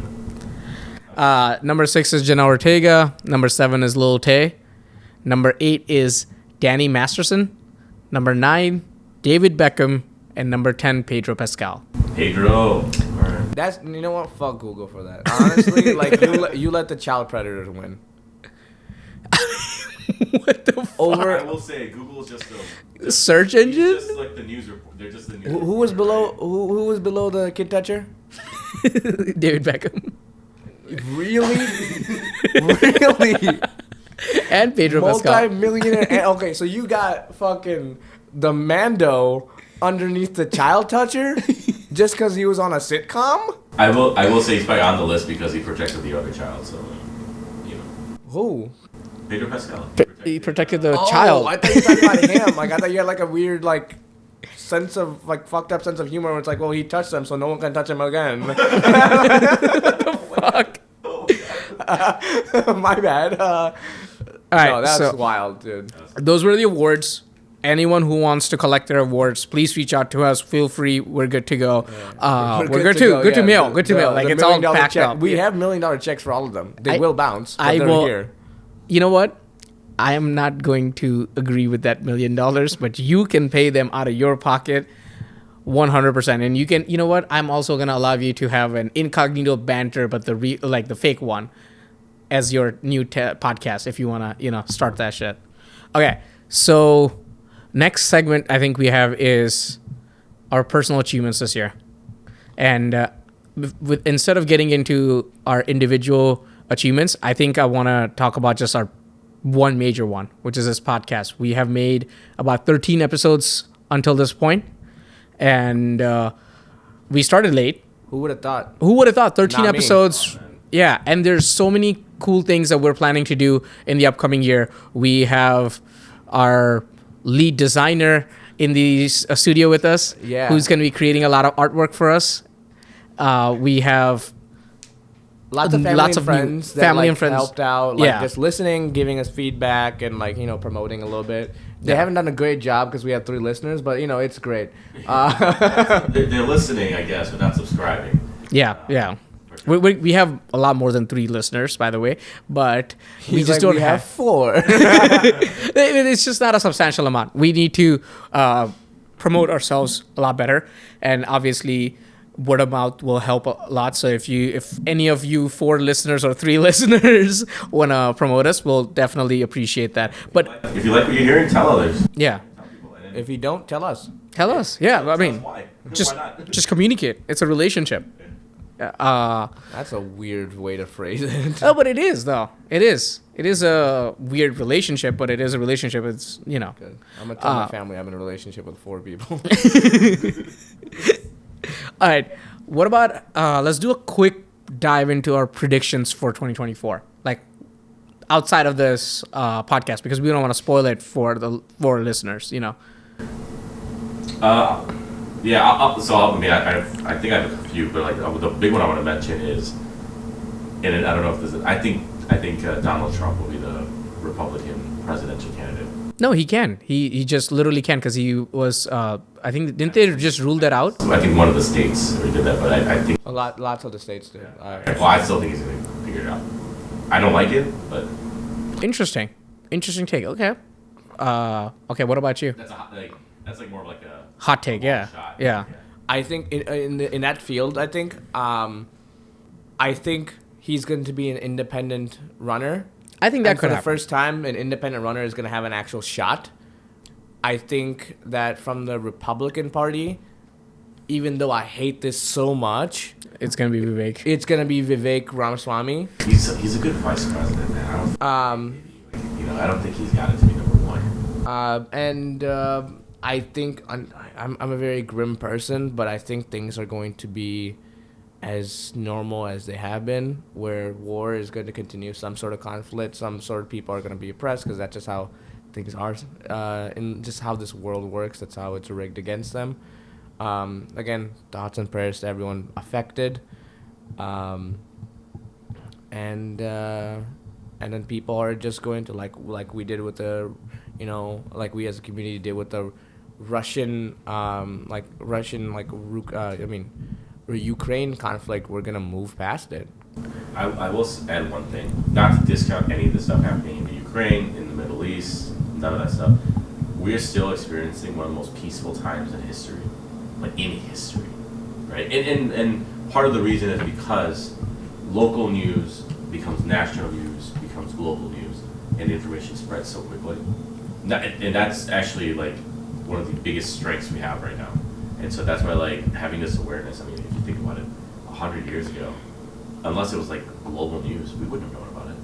Number 6 is Jenna Ortega. Number 7 is Lil Tay. Number 8 is Danny Masterson. Number 9, David Beckham. And number 10, Pedro Pascal. Pedro. That's, you know what? Fuck Google for that. Honestly, like you let the child predators win. What the fuck? I will say, Google is just a search engine? Just like the news report. They're just the news. Who was below? Who was below the kid toucher? David Beckham. Really? Really? And Pedro Pascal. Multi-millionaire. Okay, so you got fucking the Mando underneath the child toucher just because he was on a sitcom? I will say he's probably on the list because he protected the other child. So, you know. Who? Pedro Pascal. He protected the child. I thought you were talking about him. Like, I thought you had like a weird like sense of like fucked up sense of humor where it's like, well, he touched them, so no one can touch him again. What the fuck? My bad. All right, no, that's so wild, dude. those were the awards. Anyone who wants to collect their awards, please reach out to us. Feel free. We're good to go. We're good to go. Good to mail. Good to mail. Like, it's all packed up. We have $1 million checks for all of them. They will bounce, but they're here. You know what? I am not going to agree with that $1 million, but you can pay them out of your pocket 100%. And you can, you know what? I'm also going to allow you to have an incognito banter, but the fake one as your new podcast if you want to, start that shit. Okay. So next segment I think we have is our personal achievements this year. And instead of getting into our individual achievements, I think I want to talk about just our one major one, which is this podcast. We have made about 13 episodes until this point, and we started late. Who would have thought? 13 Not episodes. Me. Yeah, and there's so many cool things that we're planning to do in the upcoming year. We have our lead designer in the studio with us, who's going to be creating a lot of artwork for us. We have lots of friends that family and friends helped out, just listening, giving us feedback, and promoting a little bit. They haven't done a great job because we have 3 listeners, but it's great. They're listening, I guess, but not subscribing. Yeah. We have a lot more than 3 listeners, by the way, but we just don't have 4. It's just not a substantial amount. We need to promote ourselves a lot better, and obviously word of mouth will help a lot. So if any of you 4 listeners or 3 listeners want to promote us, we'll definitely appreciate that. But if you like what you're hearing, tell others. Yeah. If you don't, tell us. Tell us. Yeah, I mean, why not? just communicate. It's a relationship. That's a weird way to phrase it. Oh, but it is though. It is. It is a weird relationship, but it is a relationship. It's Good. I'm gonna tell my family I'm in a relationship with 4 people. All right. What about let's do a quick dive into our predictions for 2024, like outside of this podcast, because we don't want to spoil it for listeners. Yeah. I think I have a few, but like the big one I want to mention is, and I don't know if this is. I think Donald Trump will be the Republican presidential candidate. No, he can. He just literally can, because he was. I think didn't they just rule that out? I think one of the states already did that, but I think Lots of the states do. well, I still think he's gonna figure it out. I don't like it, but Interesting take. Okay. Okay. What about you? that's more of like a Hot take. Yeah. shot. Yeah. I think in that field, I think he's going to be an independent runner. I think that and could for happen. the first time, an independent runner is going to have an actual shot. I think that from the Republican Party, even though I hate this so much, It's gonna be Vivek. it's going to be Vivek Ramaswamy. He's a good vice president, man. I don't think he's got it to be number 1. I think I'm a very grim person, but I think things are going to be as normal as they have been, where war is going to continue, some sort of conflict, some sort of people are going to be oppressed, because that's just how things are, in just how this world works. That's how it's rigged against them. Again, thoughts and prayers to everyone affected. Um, and then people are just going to like we did with the, like we as a community did with the Russian Ukraine conflict. We're gonna move past it. I will add one thing, not to discount any of the stuff happening in Ukraine, in the Middle East, none of that stuff. We're still experiencing one of the most peaceful times in history, like in history, right? And part of the reason is because local news becomes national news, becomes global news, and information spreads so quickly. And that's actually like one of the biggest strengths we have right now. And so that's why like having this awareness, I mean, if you think about it, 100 years ago, unless it was like global news, we wouldn't have known about it.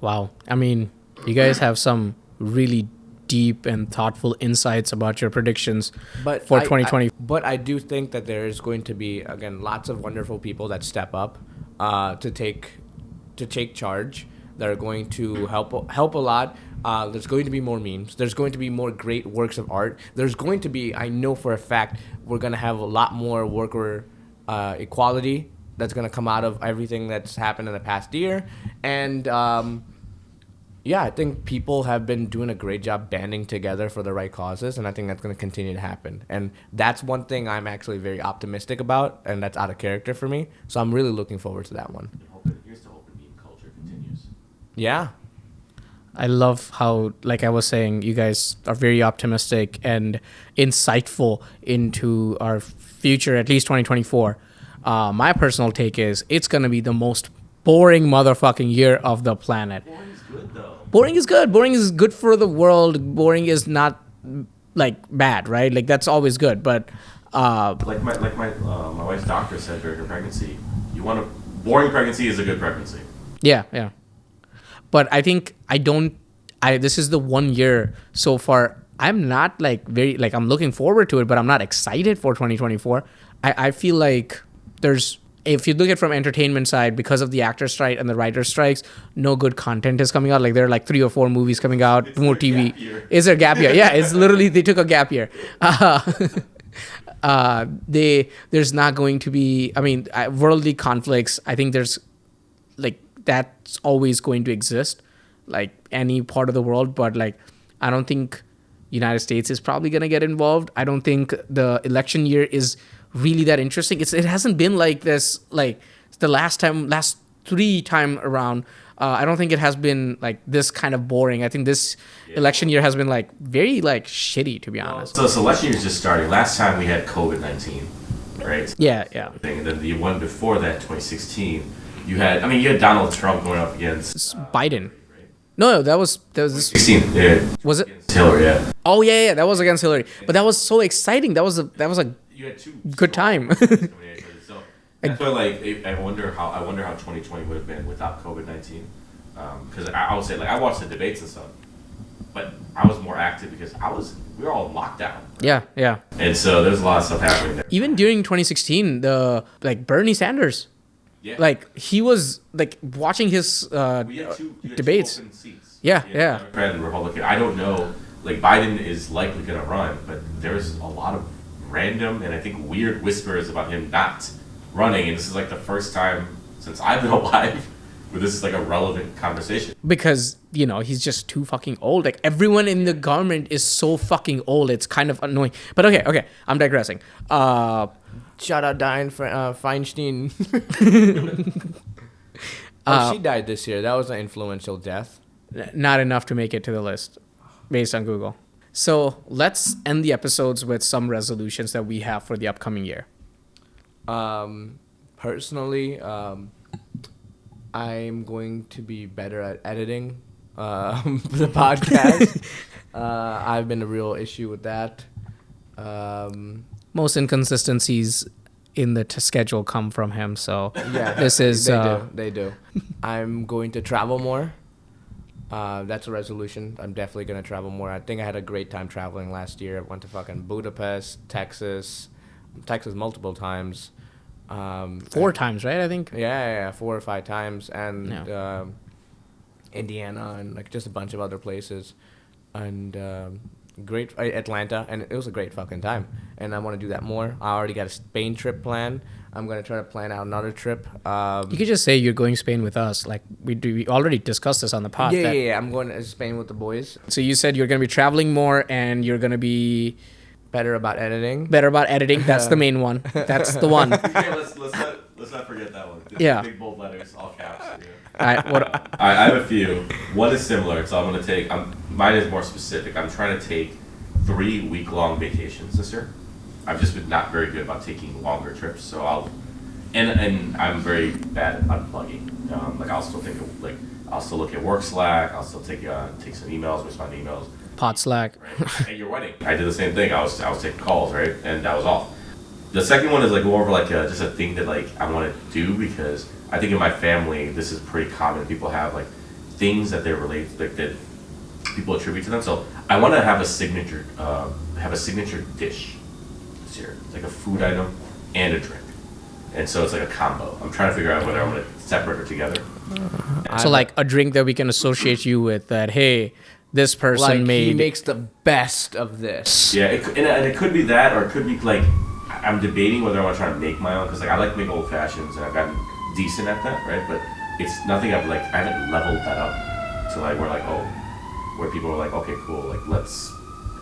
Wow. I mean, you guys have some really deep and thoughtful insights about your predictions for 2020. But I do think that there is going to be, again, lots of wonderful people that step up to take charge. That are going to help a lot. There's going to be more memes. There's going to be more great works of art. There's going to be, I know for a fact, we're going to have a lot more worker equality that's going to come out of everything that's happened in the past year. And yeah, I think people have been doing a great job banding together for the right causes, and I think that's going to continue to happen. And that's one thing I'm actually very optimistic about, and that's out of character for me. So I'm really looking forward to that one. Here's to hoping meme culture continues. Yeah. I love how, like I was saying, you guys are very optimistic and insightful into our future, at least 2024. My personal take is it's going to be the most boring motherfucking year of the planet. Boring is good, though. Boring is good. Boring is good for the world. Boring is not, like, bad, right? Like, that's always good. But, Like my wife's doctor said during her pregnancy, boring pregnancy is a good pregnancy. yeah. But I think this is the 1 year so far. I'm not like I'm looking forward to it, but I'm not excited for 2024. I feel like if you look at it from entertainment side, because of the actor strike and the writer strikes, no good content is coming out. Like there are like 3 or 4 movies coming out, It's more their TV. gap year. Is there a gap year? Yeah, it's literally, they took a gap year. There's not going to be, worldly conflicts. I think there's like, that's always going to exist, like any part of the world. But like, I don't think United States is probably going to get involved. I don't think the election year is really that interesting. It hasn't been like this, like the last 3 time around. I don't think it has been like this kind of boring. I think this election year has been like very like shitty, to be honest. So this election year is just starting. Last time we had COVID-19, right? Yeah. And then the one before that, 2016, you had Donald Trump going up against It's Biden. No, that was this. 16. Yeah. Was it? Against Hillary, yeah. Oh yeah, that was against Hillary. But that was so exciting. That was a You had 2 good time. So that's why, like, I wonder how 2020 would have been without COVID-19. Because I would say, like, I watched the debates and stuff, but I was more active because we were all in lockdown. Yeah. And so there's a lot of stuff happening there. Even during 2016, Bernie Sanders, Yeah. like he was like watching his You had two debates. open seats. Yeah, You had Democrat and Republican. I don't know. Like, Biden is likely going to run, but there's a lot of random and I think weird whispers about him not running. And this is like the first time since I've been alive where this is like a relevant conversation. Because he's just too fucking old. Like everyone in the government is so fucking old. It's kind of annoying. But okay, I'm digressing. Shout out Dianne Feinstein. She died this year. That was an influential death. Not enough to make it to the list based on Google. So let's end the episodes with some resolutions that we have for the upcoming year. Personally, I'm going to be better at editing the podcast. I've been a real issue with that. Most inconsistencies in the schedule come from him. So Yeah, this is they do. I'm going to travel more. That's a resolution. I'm definitely gonna travel more. I think I had a great time traveling last year. I went to fucking Budapest, Texas multiple times. 4 times, right? I think. Yeah, 4 or 5 times, and Indiana and like just a bunch of other places, and great Atlanta, and it was a great fucking time. and I want to do that more. I already got a Spain trip planned. I'm gonna try to plan out another trip. You could just say you're going to Spain with us. Like we already discussed this on the pod. Yeah. I'm going to Spain with the boys. So you said you're going to be traveling more and you're going to be Better about editing. better about editing. That's the main one. That's the one. All Okay, let's not forget that one. Yeah. Big bold letters, all caps. right. What? I have a few. One is similar, so I'm gonna take. Mine is more specific. I'm trying to take 3 week-long vacations this year. I've just been not very good about taking longer trips, so and I'm very bad at unplugging. Like I'll still think of, I'll still look at work Slack. I'll still take some emails, respond to emails. Pod Slack. Right? At your wedding, I did the same thing. I was taking calls, right, and that was all. The second one is like more of like just a thing that like I want to do because I think in my family this is pretty common. People have like things that they're related like that people attribute to them. So I want to have a signature dish this year. It's like a food item and a drink, and so it's like a combo. I'm trying to figure out whether I'm gonna separate or together. So like a drink that we can associate you with that. Hey, this person Like he made. makes the best of this. Yeah, and it could be that, or it could be like I'm debating whether I want to try to make my own because like I like to make old fashions and I've gotten decent at that, right? But it's nothing I haven't leveled that up to like where people are like, okay, cool, like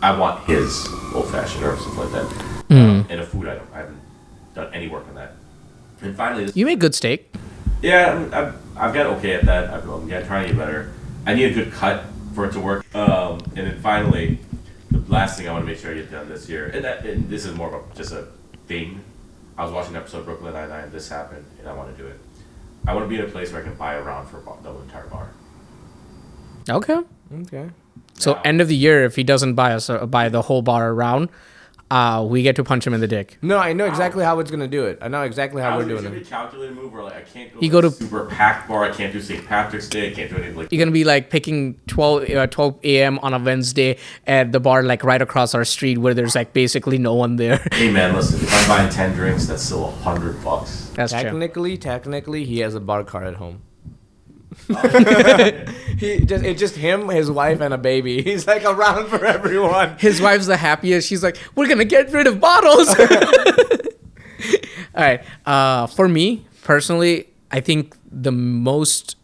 I want his old fashioned or something like that, and a food item. I haven't done any work on that. And finally, You make good steak. yeah, I've got okay at that. I'm trying to get better. I need a good cut for it to work. And then finally, the last thing I want to make sure I get done this year, and this is more of just a thing. I was watching an episode of Brooklyn Nine-Nine. This happened, and I want to do it. I want to be in a place where I can buy a round for the entire bar. Okay. Okay. So Now- end of the year, if he doesn't buy the whole bar around, we get to punch him in the dick. No, I know exactly how it's gonna do it. I know exactly how we're It doing should be it. a calculated move where like I can't go, You to go a to- super packed bar. I can't do St. Patrick's Day. I can't do anything like. You're gonna be like picking 12 a.m. on a Wednesday at the bar like right across our street where there's like basically no one there. Hey man, listen. If I'm buying 10 drinks, that's still $100. That's true. Technically, he has a bar card at home. It's just him, his wife, and a baby. He's like around for everyone. His wife's the happiest. She's like, we're gonna get rid of bottles. All right. For me personally, I think the most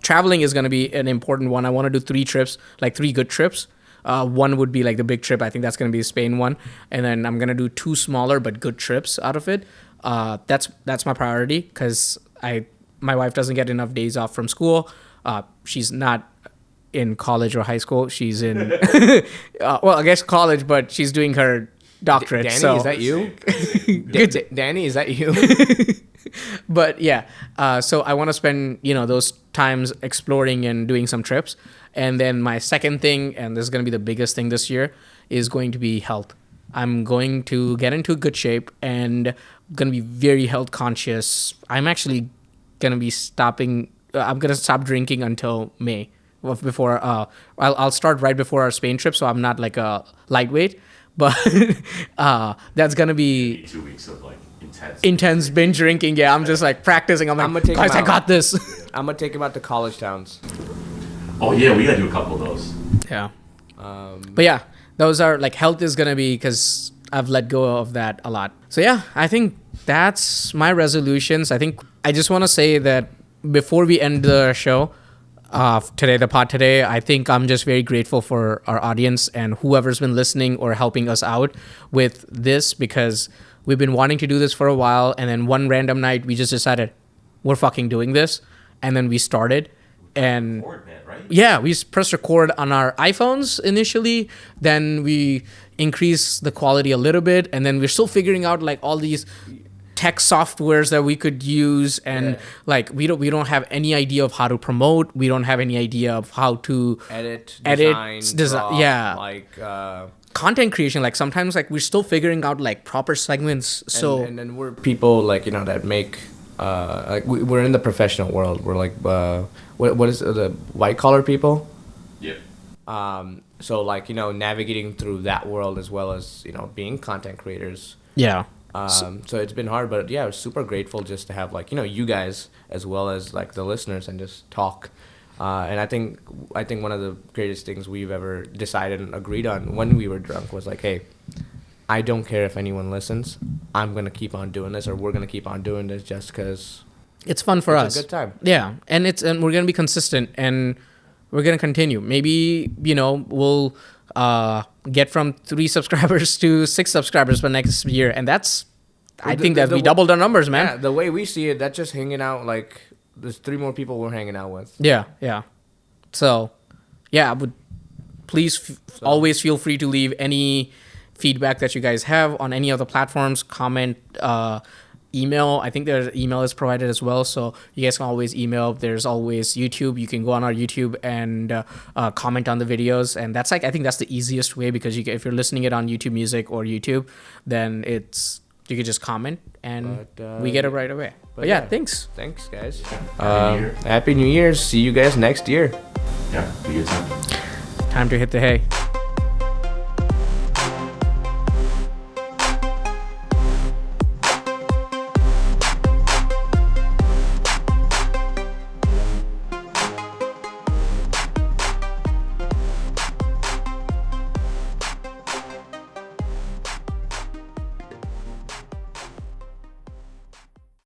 traveling is gonna be an important one. I want to do 3 trips, like 3 good trips. One would be like the big trip. I think that's gonna be the Spain one, and then I'm gonna do 2 smaller but good trips out of it. That's my priority because my wife doesn't get enough days off from school. She's not in college or high school. She's in, well, I guess college, but she's doing her doctorate. Danny, so. is that you? Danny, is that you? But yeah, so I want to spend those times exploring and doing some trips. And then my second thing, and this is going to be the biggest thing this year, is going to be health. I'm going to get into good shape and going to be very health conscious. I'm actually going to be stopping. I'm going to stop drinking until May. Before I'll start right before our Spain trip, so I'm not like a lightweight. But that's going to be 2 weeks of like intense binge drinking. Yeah, I'm just like practicing. I'm I'ma like, take guys, him I out. got this. I'm gonna take him out to college towns. Oh yeah, we gotta do a couple of those. Yeah. But yeah, those are like health is gonna be because I've let go of that a lot. So yeah, I think that's my resolutions. I think I just want to say that before we end the show today, the pod today, I think I'm just very grateful for our audience and whoever's been listening or helping us out with this because we've been wanting to do this for a while. And then one random night we just decided we're fucking doing this. And then we started and Forward, man, right? yeah, we pressed record on our iPhones initially. Then we increased the quality a little bit, and then we're still figuring out like all these tech softwares that we could use, and like we don't have any idea of how to promote. We don't have any idea of how to Edit, Edit, design, draw, yeah. like content creation. Like sometimes like we're still figuring out like proper segments. So and then we're people like that make like we're in the professional world. We're like what is it, the white collar people. Yep. So like navigating through that world as well as being content creators. yeah. So it's been hard, but yeah, I was super grateful just to have like you guys as well as like the listeners and just talk. And I think one of the greatest things we've ever decided and agreed on when we were drunk was like, hey, I don't care if anyone listens. I'm gonna keep on doing this, or we're gonna keep on doing this just because It's fun for us. It's a good time. Yeah, and we're gonna be consistent, and we're gonna continue. Maybe we'll get from 3 subscribers to 6 subscribers by next year, and I think that we doubled our numbers, man. Yeah, the way we see it, that's just hanging out. Like there's 3 more people we're hanging out with. Yeah. So, yeah, I would please always feel free to leave any feedback that you guys have on any of the platforms. Comment, email. I think there's email is provided as well, so you guys can always email. There's always YouTube. You can go on our YouTube and comment on the videos, and that's I think that's the easiest way, because if you're listening it on YouTube Music or YouTube, then you can just comment and we get it right away. But yeah, thanks Guys. Happy New Year. Happy New Year. See you guys next year. Yeah, be good time. Time to hit the hay.